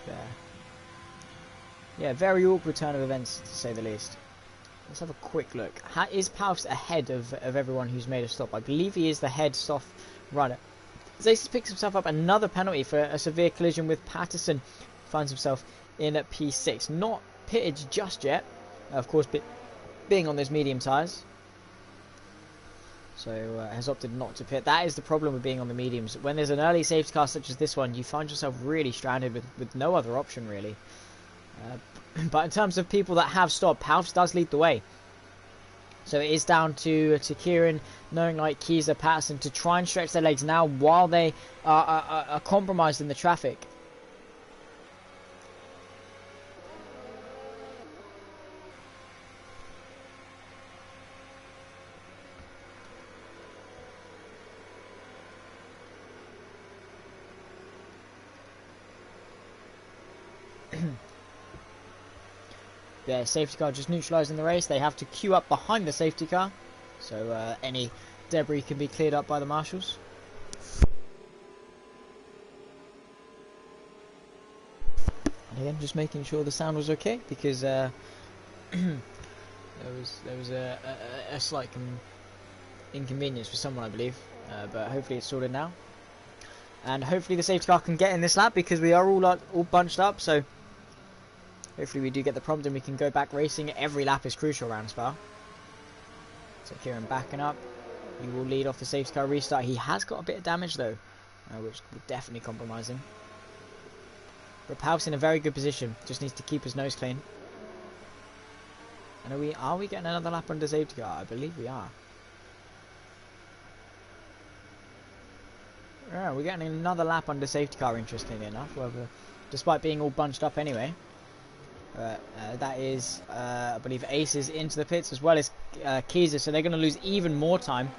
Speaker 1: There. Yeah, very awkward turn of events, to say the least. Let's have a quick look. Is Palfs ahead of everyone who's made a stop? I believe he is the head soft rider. Zacis picks himself up another penalty for a severe collision with Patterson. Finds himself in at P6. Not pitted just yet. Of course, being on those medium tyres. So has opted not to pit. That is the problem with being on the mediums. When there's an early safety car such as this one, you find yourself really stranded with no other option really. But in terms of people that have stopped, Palfs does lead the way. So it is down to Kieran, Knowing Light, Kiesa, Patterson to try and stretch their legs now while they are compromised in the traffic. The safety car just neutralising the race. They have to queue up behind the safety car, so any debris can be cleared up by the marshals. And again, just making sure the sound was okay, because there was a slight inconvenience for someone, I believe, but hopefully it's sorted now. And hopefully the safety car can get in this lap, because we are all bunched up, so hopefully we do get the prompt and we can go back racing. Every lap is crucial around Spa. So Kieran backing up. He will lead off the safety car restart. He has got a bit of damage though, which will definitely compromise him. But Palf's in a very good position. Just needs to keep his nose clean. And are we getting another lap under safety car? I believe we are. Yeah, we're getting another lap under safety car, interestingly enough. Well, despite being all bunched up anyway. That is, I believe, Aces into the pits as well as Kiza, so they're going to lose even more time.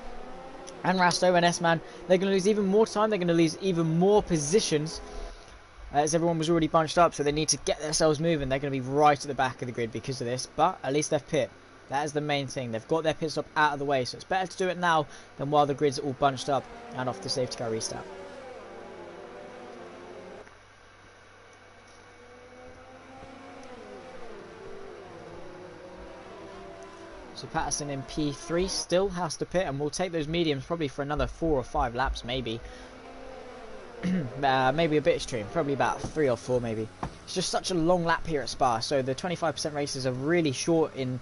Speaker 1: And Rasto and S-Man, they're going to lose even more time. They're going to lose even more positions, as everyone was already bunched up, so they need to get themselves moving. They're going to be right at the back of the grid because of this, but at least they've pit. That is the main thing. They've got their pit stop out of the way, so it's better to do it now than while the grid's all bunched up and off the safety car restart. So Patterson in P3 still has to pit, and we'll take those mediums probably for another 4 or 5 laps maybe. Maybe a bit extreme, probably about 3 or 4 maybe. It's just such a long lap here at Spa, so the 25% races are really short in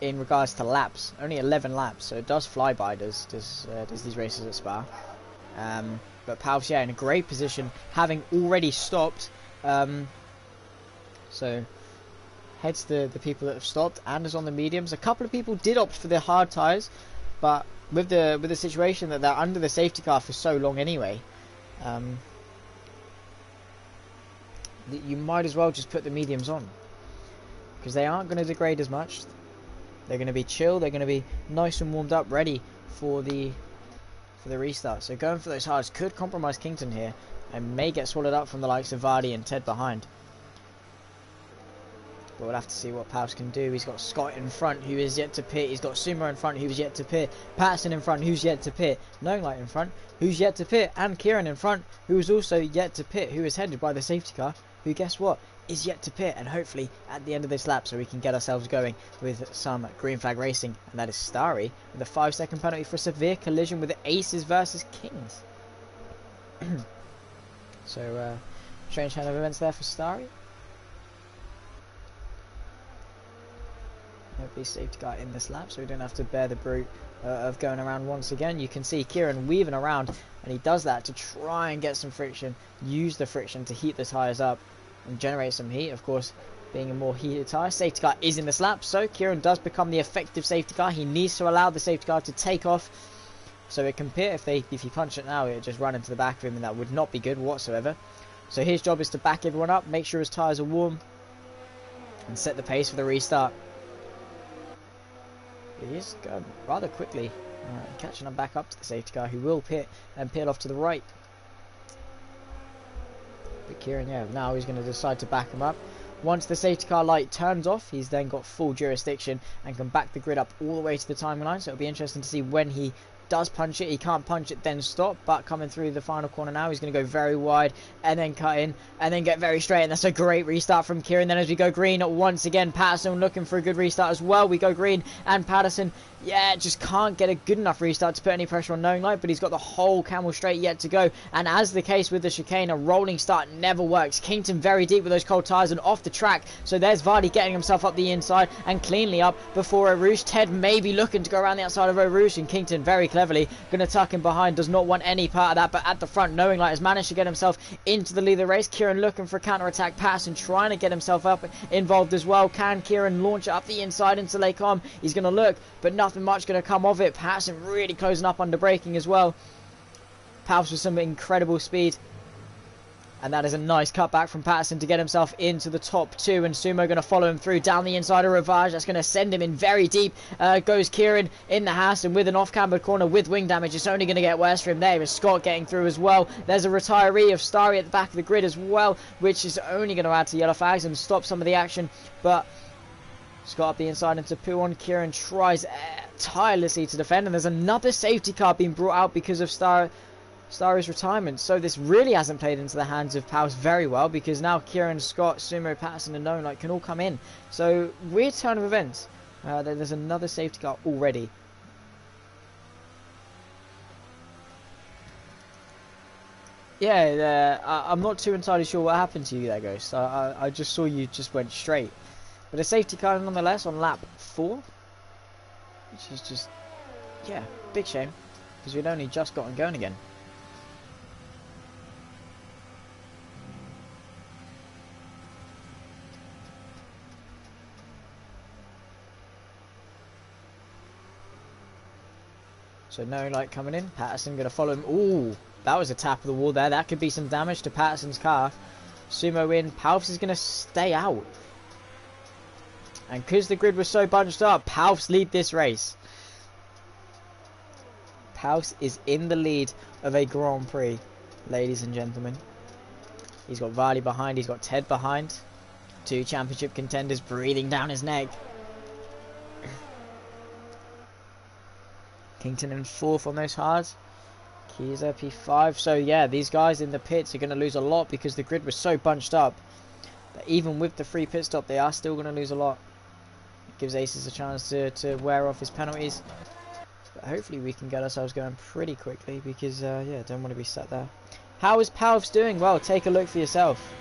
Speaker 1: regards to laps. Only 11 laps, so it does fly by, does these races at Spa. But Palv's, yeah, in a great position, having already stopped. So heads the people that have stopped and is on the mediums. A couple of people did opt for the hard tyres, but with the situation that they're under the safety car for so long anyway, you might as well just put the mediums on, because they aren't going to degrade as much. They're going to be chill. They're going to be nice and warmed up, ready for the restart. So going for those hards could compromise Kington here, and may get swallowed up from the likes of Vardy and Ted behind. But we'll have to see what Paus can do. He's got Scott in front, who is yet to pit. He's got Sumo in front, who's yet to pit. Patterson in front, who's yet to pit. Knowing Light in front, who's yet to pit. And Kieran in front, who is also yet to pit, who is headed by the safety car, who, guess what, is yet to pit. And hopefully at the end of this lap, so we can get ourselves going with some green flag racing. And that is Starry with a 5-second penalty for a severe collision with the Aces versus Kings. So, strange turn of events there for Starry. Hopefully safety car in this lap, so we don't have to bear the brute of going around once again. You can see Kieran weaving around, and he does that to try and get some friction, use the friction to heat the tyres up and generate some heat. Of course, being a more heated tyre, safety car is in this lap, so Kieran does become the effective safety car. He needs to allow the safety car to take off so it can pit. If he punched it now, it would just run into the back of him, and that would not be good whatsoever. So his job is to back everyone up, make sure his tyres are warm, and set the pace for the restart. He is going rather quickly, catching him back up to the safety car, who will pit and peel off to the right. But Kieran, yeah, now he's going to decide to back him up. Once the safety car light turns off, he's then got full jurisdiction and can back the grid up all the way to the timing line. So it'll be interesting to see when he does punch it. He can't punch it then stop, but coming through the final corner now, he's going to go very wide and then cut in and then get very straight, and that's a great restart from Kieran. Then as we go green once again, Patterson looking for a good restart as well. We go green, and Patterson, yeah, just can't get a good enough restart to put any pressure on Knowing Light, but he's got the whole camel straight yet to go. And as the case with the chicane, a rolling start never works. Kington very deep with those cold tyres and off the track, so there's Vardy getting himself up the inside and cleanly up before Arouche. Ted may be looking to go around the outside of Arouche, and Kington very cleverly going to tuck him behind, does not want any part of that. But at the front, Knowing Light has managed to get himself into the lead of the race. Kieran looking for a counter-attack pass and trying to get himself up involved as well. Can Kieran launch it up the inside into Lake Om? He's going to look, but nothing much going to come of it. Patterson really closing up under braking as well. Palps with some incredible speed. And that is a nice cutback from Patterson to get himself into the top 2. And Sumo going to follow him through down the inside of Ravage. That's going to send him in very deep. Goes Kieran in the house, and with an off-cambered corner with wing damage, it's only going to get worse for him there. With Scott getting through as well. There's a retiree of Starry at the back of the grid as well, which is only going to add to yellow flags and stop some of the action. But Scott up the inside into Puon. Kieran tries tirelessly to defend, and there's another safety car being brought out because of Starry's retirement. So this really hasn't played into the hands of Paus very well, because now Kieran, Scott, Sumo, Patterson and Knowing Light can all come in. So weird turn of events. There's another safety car already. Yeah, I'm not too entirely sure what happened to you there, Ghost. I just saw you just went straight. But a safety car nonetheless on lap 4. Which is just, yeah, big shame, because we'd only just gotten going again. So Knowing Light coming in. Patterson going to follow him. Ooh, that was a tap of the wall there. That could be some damage to Patterson's car. Sumo in. Palps is going to stay out. And because the grid was so bunched up, Palfs lead this race. Palfs is in the lead of a Grand Prix, ladies and gentlemen. He's got Varley behind, he's got Ted behind. 2 championship contenders breathing down his neck. Kington in 4th on those hards. Keys P5. So yeah, these guys in the pits are going to lose a lot because the grid was so bunched up that even with the free pit stop, they are still going to lose a lot. It gives Aces a chance to wear off his penalties. But hopefully we can get ourselves going pretty quickly because, yeah, don't want to be sat there. How is Palfs doing? Well, take a look for yourself.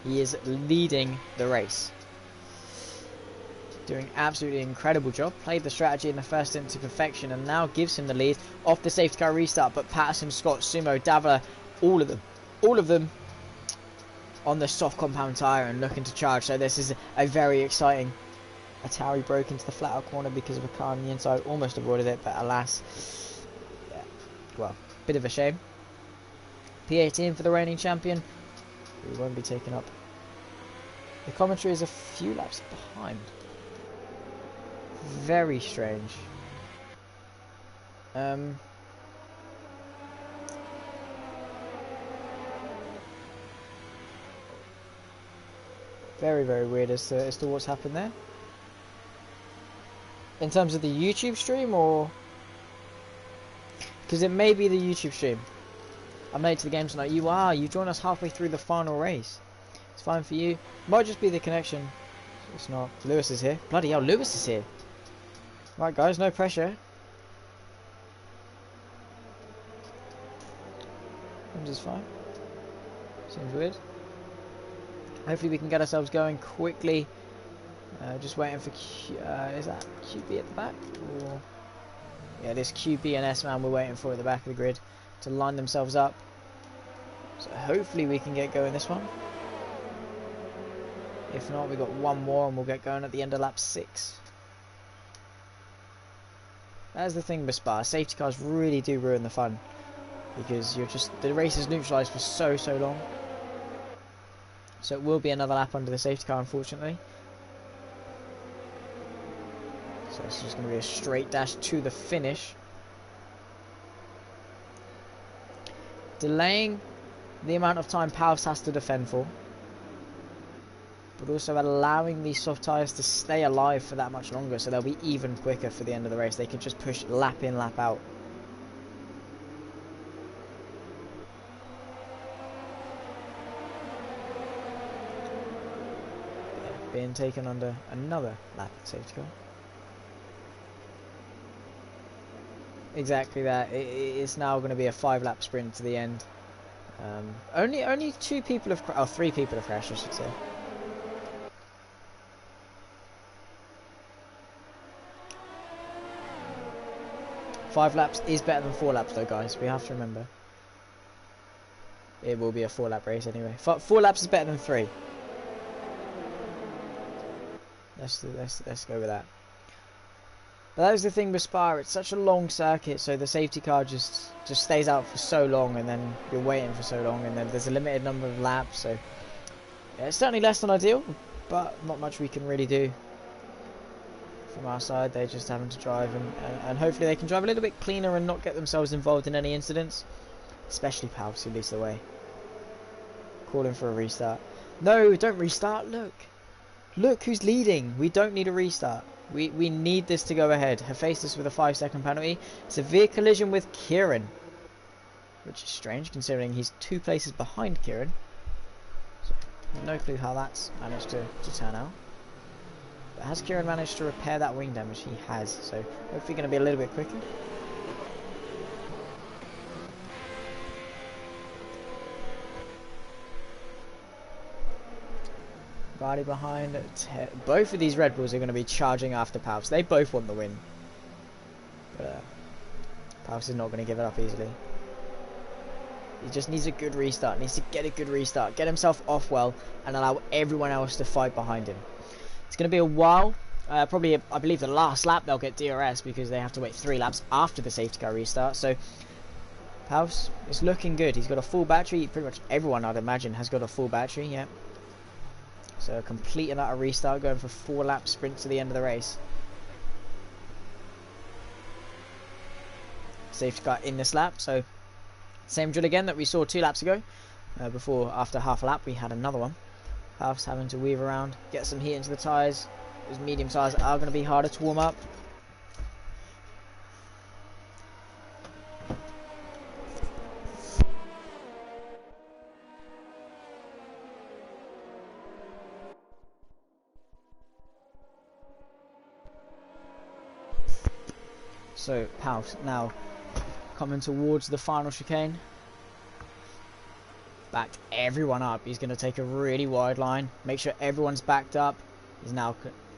Speaker 1: He is leading the race. Doing absolutely incredible job. Played the strategy in the first stint to perfection and now gives him the lead off the safety car restart. But Patterson, Scott, Sumo, Davila, all of them on the soft compound tyre and looking to charge. So this is a very exciting. Atari broke into the flat out corner because of a car on the inside. Almost avoided it, but alas. Yeah, well, bit of a shame. P18 for the reigning champion. He won't be taken up. The commentary is a few laps behind. Very strange. Very, very weird as to what's happened there. In terms of the YouTube stream, or because it may be the YouTube stream. I'm late to the game tonight. You are. You joined us halfway through the final race. It's fine for you. Might just be the connection. It's not. Lewis is here. Bloody hell, Lewis is here. Right, guys, no pressure. This is fine. Seems weird. Hopefully we can get ourselves going quickly. Just waiting for is that QB at the back? Or yeah, this QB and S-Man we're waiting for at the back of the grid to line themselves up. So hopefully we can get going this one. If not, we've got one more and we'll get going at the end of lap 6. That's the thing with Spa. Safety cars really do ruin the fun. Because the race is neutralised for so long. So it will be another lap under the safety car, unfortunately. So it's just going to be a straight dash to the finish. Delaying the amount of time Palfs has to defend for. But also allowing these soft tyres to stay alive for that much longer. So they'll be even quicker for the end of the race. They can just push lap in, lap out. Being taken under another lap at safety car. Exactly that. It's now going to be a 5-lap sprint to the end. Only 2 people have crashed, or 3 people have crashed, I should say. Five laps is better than 4 laps, though, guys. We have to remember. It will be a 4-lap race anyway. 4 laps is better than 3. Let's go with that. But that was the thing with Spa. It's such a long circuit, so the safety car just stays out for so long, and then you're waiting for so long, and then there's a limited number of laps. So yeah, it's certainly less than ideal, but not much we can really do from our side. They're just having to drive, and hopefully they can drive a little bit cleaner and not get themselves involved in any incidents. Especially Palfs, who leads the way. Calling for a restart. No, don't restart. Look who's leading. We don't need a restart. We need this to go ahead. Hephaestus with a 5-second penalty. Severe collision with Kieran, which is strange considering he's 2 places behind Kieran. So, no clue how that's managed to turn out. But has Kieran managed to repair that wing damage? He has. So hopefully going to be a little bit quicker. Vardy behind. Both of these Red Bulls are going to be charging after Palfs. They both want the win. But Palfs is not going to give it up easily. He just needs a good restart. Needs to get a good restart. Get himself off well and allow everyone else to fight behind him. It's going to be a while. Probably, I believe, the last lap they'll get DRS because they have to wait 3 laps after the safety car restart. So Palfs is looking good. He's got a full battery. Pretty much everyone, I'd imagine, has got a full battery. Yeah. So completing that a restart, going for 4 lap sprint to the end of the race. Safety car in this lap, so same drill again that we saw 2 laps ago. After half a lap we had another one. Half's having to weave around, get some heat into the tyres. Those medium tyres are going to be harder to warm up. So Pout now coming towards the final chicane. Backed everyone up. He's going to take a really wide line, make sure everyone's backed up. He's now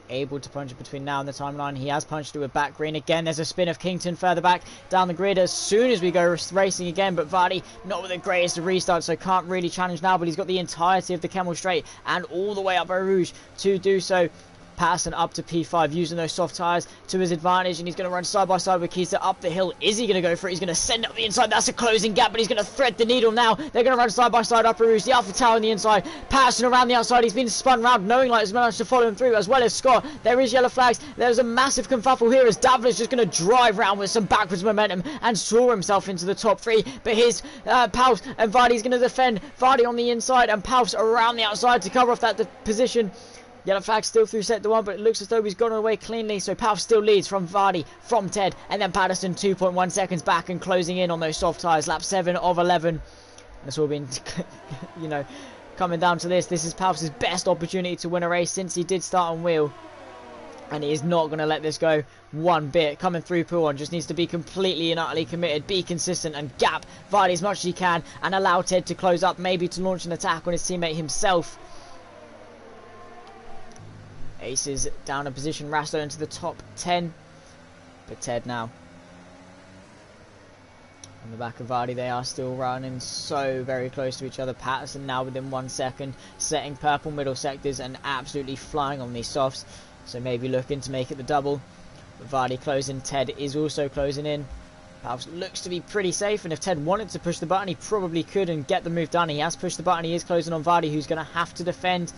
Speaker 1: able to punch it between now and the timeline. He has punched it with back green again. There's a spin of Kington further back down the grid as soon as we go racing again, but Vardy not with the greatest of restarts, so can't really challenge now, but he's got the entirety of the Camel Straight and all the way up Eau Rouge to do so. Patterson up to P5 using those soft tyres to his advantage, and he's going to run side by side with Keita up the hill. Is he going to go for it? He's going to send up the inside. That's a closing gap, but he's going to thread the needle now. They're going to run side by side up Rouge. The Alpha Tower on the inside. Patterson around the outside. He's been spun round. Knowing like has managed to follow him through, as well as Scott. There is yellow flags. There's a massive confuffle here as Davler's just going to drive round with some backwards momentum and soar himself into the top 3. But his Paus and Vardy's going to defend. Vardy on the inside and Paus around the outside to cover off that position. Yellow flag still through sector 1, but it looks as though he's gone away cleanly. So Paus still leads from Vardy, from Ted, and then Patterson 2.1 seconds back and closing in on those soft tyres. Lap 7 of 11. It's all been, you know, coming down to this. This is Paus' best opportunity to win a race since he did start on wheel. And he is not going to let this go one bit. Coming through Pool on, just needs to be completely and utterly committed, be consistent and gap Vardy as much as he can and allow Ted to close up, maybe to launch an attack on his teammate himself. Aces down a position, Rasto into the top 10, but Ted now on the back of Vardy. They are still running so very close to each other. Patterson now within 1 second, setting purple middle sectors and absolutely flying on these softs, so maybe looking to make it the double. But Vardy closing, Ted is also closing in. Paus looks to be pretty safe, and if Ted wanted to push the button he probably could and get the move done. He has pushed the button, he is closing on Vardy, who's going to have to defend.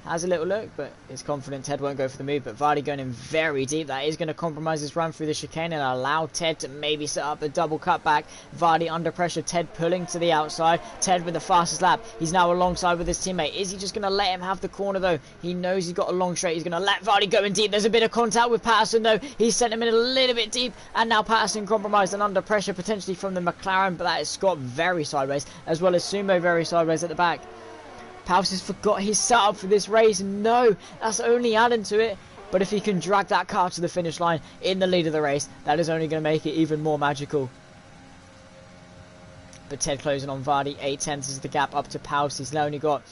Speaker 1: Has a little look, but is confident Ted won't go for the move. But Vardy going in very deep. That is going to compromise his run through the chicane and allow Ted to maybe set up a double cutback. Vardy under pressure. Ted pulling to the outside. Ted with the fastest lap. He's now alongside with his teammate. Is he just going to let him have the corner though? He knows he's got a long straight. He's going to let Vardy go in deep. There's a bit of contact with Patterson though. He's sent him in a little bit deep. And now Patterson compromised and under pressure potentially from the McLaren. But that is Scott very sideways, as well as Sumo very sideways at the back. Paus has forgot his setup for this race. No, that's only adding to it. But if he can drag that car to the finish line in the lead of the race, that is only going to make it even more magical. But Ted closing on Vardy. 8/10 is the gap up to Paus. He's only got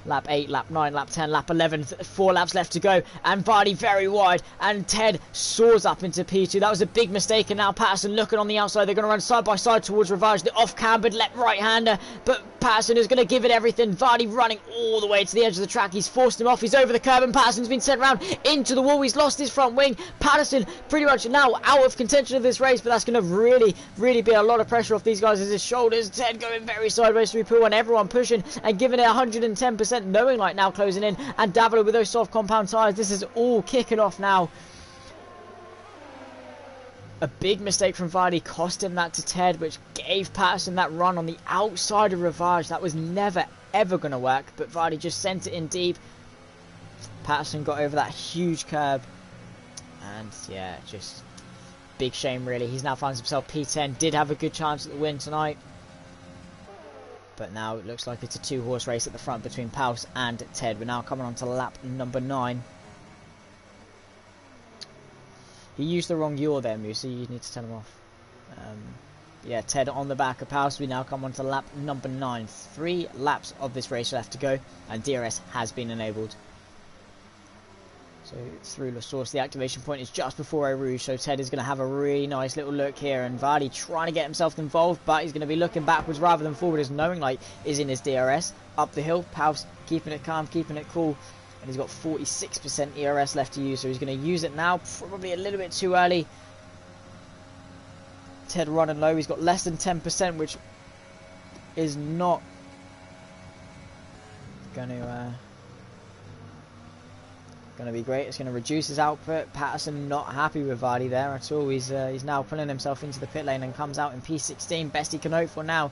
Speaker 1: lap 8, lap 9, lap 10, lap 11. 4 laps left to go. And Vardy very wide. And Ted soars up into P2. That was a big mistake. And now Patterson looking on the outside. They're going to run side by side towards Rivage. The off-cambered left right-hander. But Patterson is going to give it everything. Vardy running all the way to the edge of the track. He's forced him off. He's over the curb. And Patterson's been sent round into the wall. He's lost his front wing. Patterson pretty much now out of contention of this race. But that's going to really be a lot of pressure off these guys as his shoulders. Ted going very sideways through Pool and everyone pushing and giving it 110%. Knowing like now closing in, and Davila with those soft compound tyres. This is all kicking off now. A big mistake from Vardy cost him that to Ted, which gave Patterson that run on the outside of Rivage. That was never ever going to work, but Vardy just sent it in deep. Patterson got over that huge curb, and yeah, just big shame really. He's now finds himself P10. Did have a good chance at the win tonight, but now it looks like it's a 2-horse race at the front between Paus and Ted. We're now coming on to lap number 9. He used the wrong yaw there, Musa. You need to tell him off. Yeah, Ted on the back of Paus. We now come on to lap number 9. 3 laps of this race left to go, and DRS has been enabled. So through La Source, the activation point is just before Eau Rouge, so Ted is going to have a really nice little look here, and Vardy trying to get himself involved, but he's going to be looking backwards rather than forwards, knowing like is in his DRS. Up the hill, Paus keeping it calm, keeping it cool, and he's got 46% ERS left to use, so he's going to use it now, probably a little bit too early. Ted running low, he's got less than 10%, which is not going to Going to be great. It's going to reduce his output. Patterson not happy with Vardy there at all. He's now pulling himself into the pit lane and comes out in P16. Best he can hope for now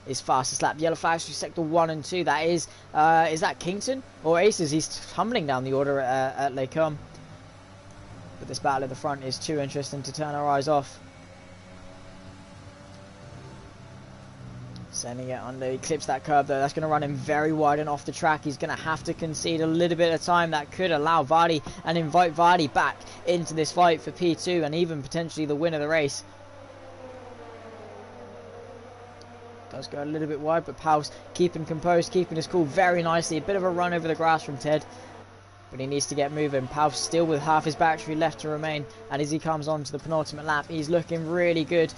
Speaker 1: is fastest lap. Yellow flags through sector 1 and 2. That is that Kington or Aces? He's tumbling down the order at Les Combes. But this battle at the front is too interesting to turn our eyes off. Sending it under, he clips that curve though. That's going to run him very wide and off the track. He's going to have to concede a little bit of time. That could allow Vardy and invite Vardy back into this fight for P2 and even potentially the win of the race. Does go a little bit wide, but Paus keeping composed, keeping his cool very nicely. A bit of a run over the grass from Ted, but he needs to get moving. Paus still with half his battery left to remain, and as he comes on to the penultimate lap, he's looking really good.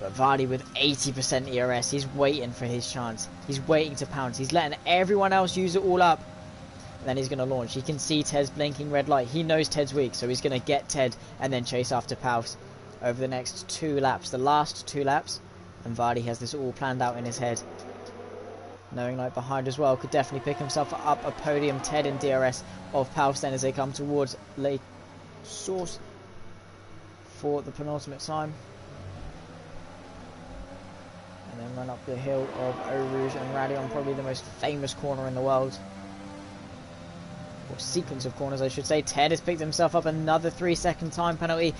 Speaker 1: But Vardy with 80% ERS, he's waiting for his chance. He's waiting to pounce. He's letting everyone else use it all up. And then he's going to launch. He can see Ted's blinking red light. He knows Ted's weak, so he's going to get Ted and then chase after Paus over the next 2 laps. The last 2 laps. And Vardy has this all planned out in his head. Knowing light behind as well. Could definitely pick himself up a podium. Ted in DRS of Paus then as they come towards Lake Source for the penultimate time. And then run up the hill of Eau Rouge and Radion, probably the most famous corner in the world. Or sequence of corners, I should say. Ted has picked himself up another 3-second time penalty.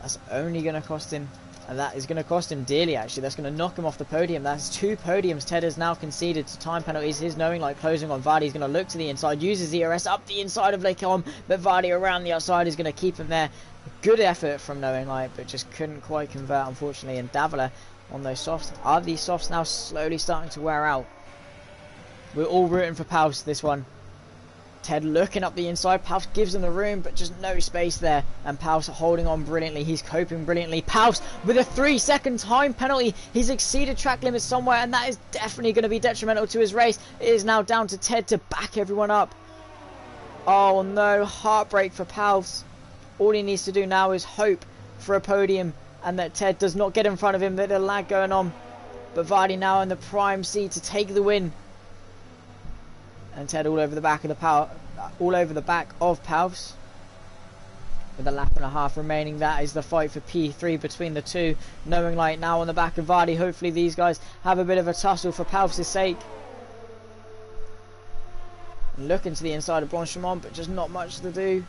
Speaker 1: That's only going to cost him, and that is going to cost him dearly actually. That's going to knock him off the podium. That's 2 podiums Ted has now conceded to time penalties. His knowing like closing on Vardy is going to look to the inside, uses ERS up the inside of Les Combes, but Vardy around the outside is going to keep him there. Good effort from knowing light, but just couldn't quite convert unfortunately. And Davila on those softs. Are these softs now slowly starting to wear out? We're all rooting for Paus this one. Ted looking up the inside. Paus gives him the room, but just no space there. And Paus holding on brilliantly. He's coping brilliantly. Paus with a 3-second time penalty. He's exceeded track limits somewhere, and that is definitely going to be detrimental to his race. It is now down to Ted to back everyone up. Oh no, heartbreak for Paus. All he needs to do now is hope for a podium and that Ted does not get in front of him. There's a lag going on, but Vardy now in the prime seat to take the win. And Ted all over the back of Paus with a lap and a half remaining. That is the fight for P3 between the two. Knowing light now on the back of Vardy. Hopefully these guys have a bit of a tussle for Paus' sake. And looking to the inside of Blanchimont, but just not much to do.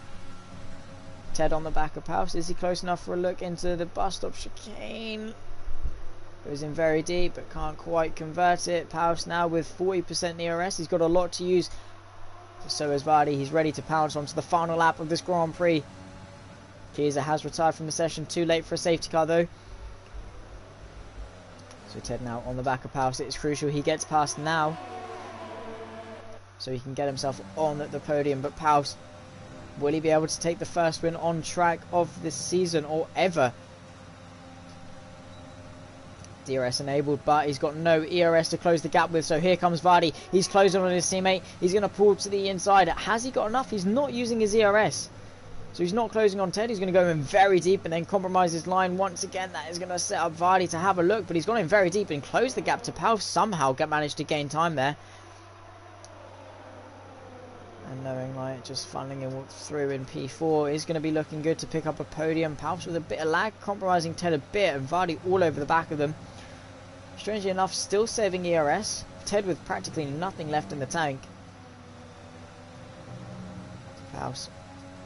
Speaker 1: Ted on the back of Paus. Is he close enough for a look into the bus stop chicane? Goes in very deep, but can't quite convert it. Paus now with 40% ERS. He's got a lot to use. So is Vardy. He's ready to pounce onto the final lap of this Grand Prix. Chiesa has retired from the session. Too late for a safety car though. So Ted now on the back of Paus. It's crucial he gets past now, so he can get himself on the podium. But Paus, will he be able to take the first win on track of this season or ever? DRS enabled, but he's got no ERS to close the gap with. So here comes Vardy. He's closing on his teammate. He's going to pull to the inside. Has he got enough? He's not using his ERS. So he's not closing on Ted. He's going to go in very deep and then compromise his line once again. That is going to set up Vardy to have a look, but he's gone in very deep and closed the gap to Paus. Somehow managed to gain time there. And knowing like just funneling him through in P4 is going to be looking good to pick up a podium. Paus with a bit of lag, compromising Ted a bit, and Vardy all over the back of them. Strangely enough, still saving ERS. Ted with practically nothing left in the tank. Paus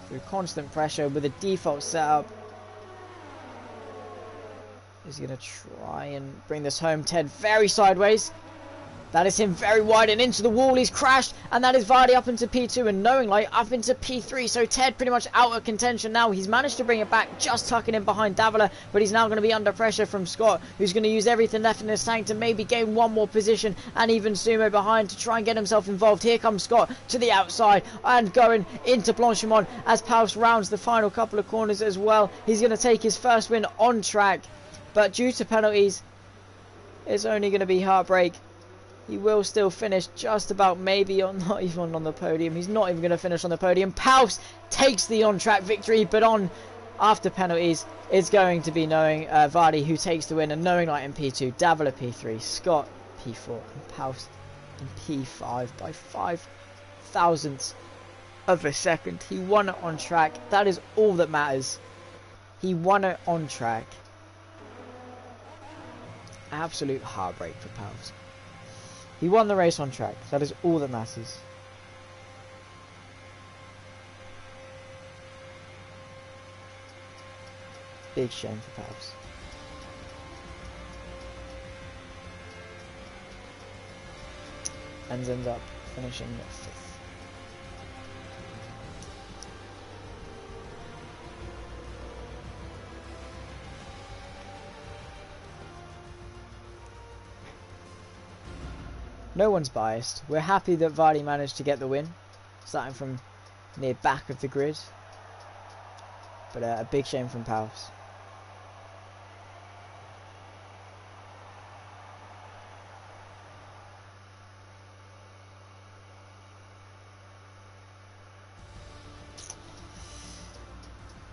Speaker 1: through constant pressure with a default setup is going to try and bring this home. Ted very sideways. That is him very wide and into the wall. He's crashed, and that is Vardy up into P2 and knowing light up into P3. So Ted pretty much out of contention now. He's managed to bring it back, just tucking in behind Davila, but he's now going to be under pressure from Scott, who's going to use everything left in his tank to maybe gain one more position, and even Sumo behind to try and get himself involved. Here comes Scott to the outside and going into Blanchimont as Paus rounds the final couple of corners as well. He's going to take his first win on track, but due to penalties, it's only going to be heartbreak. He will still finish just about, maybe on, not even on the podium. He's not even going to finish on the podium. Paus takes the on-track victory, but on after penalties, it's going to be knowing Vardy who takes the win, and knowing light in P2, Davila P3, Scott P4, and Paus in P5 by 5 thousandths of a second. He won it on track. That is all that matters. He won it on track. Absolute heartbreak for Pals. He won the race on track. That is all that matters. Big shame for Pals. And ends up finishing 5th. No one's biased. We're happy that Vardy managed to get the win, starting from near back of the grid. But a big shame from Pals.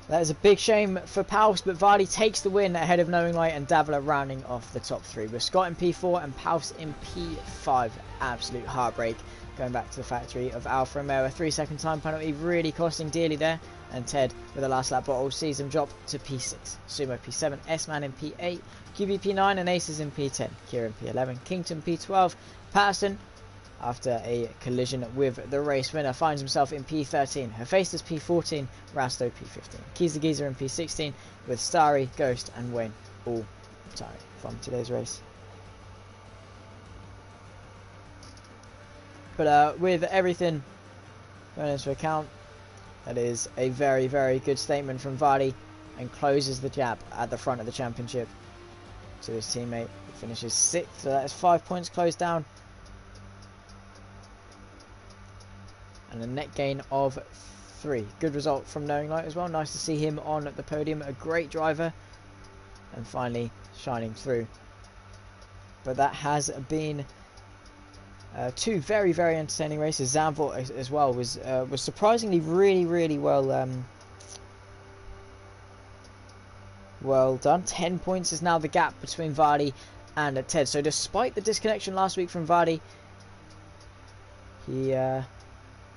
Speaker 1: That is a big shame for Paus, but Vardy takes the win ahead of Knowing Light and Davila rounding off the top 3. With Scott in P4 and Paus in P5. Absolute heartbreak. Going back to the factory of Alfa Romeo. A 3-second time penalty really costing dearly there. And Ted with a last lap bottle sees him drop to P6. Sumo P7, S-Man in P8, QB P9 and Aces in P10. Kieran P11, Kington P12, Patterson, after a collision with the race winner, finds himself in P13. Hephaestus P14, Rasto P15. Keys the Geezer in P16 with Starry, Ghost and Wayne all retiring from today's race. But with everything going into account, that is a very, very good statement from Vardy and closes the gap at the front of the championship to his teammate, who finishes 6th. So that is 5 points closed down. And a net gain of 3. Good result from Knowing Light as well. Nice to see him on the podium. A great driver. And finally shining through. But that has been 2 very, very entertaining races. Zandvoort as well was surprisingly really, really well done. 10 points is now the gap between Vardy and Ted. So despite the disconnection last week from Vardy,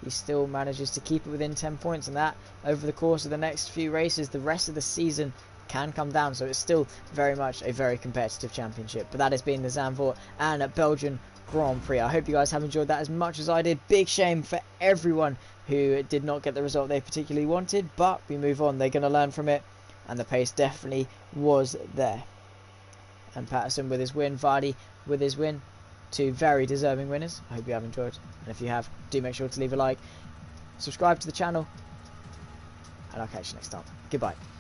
Speaker 1: he still manages to keep it within 10 points, and that over the course of the next few races, the rest of the season can come down. So it's still very much a very competitive championship. But that has been the Zandvoort and Belgian Grand Prix. I hope you guys have enjoyed that as much as I did. Big shame for everyone who did not get the result they particularly wanted, but we move on. They're going to learn from it, and the pace definitely was there. And Patterson with his win, Vardy with his win. 2 very deserving winners. I hope you have enjoyed, and if you have, do make sure to leave a like, subscribe to the channel, and I'll catch you next time. Goodbye.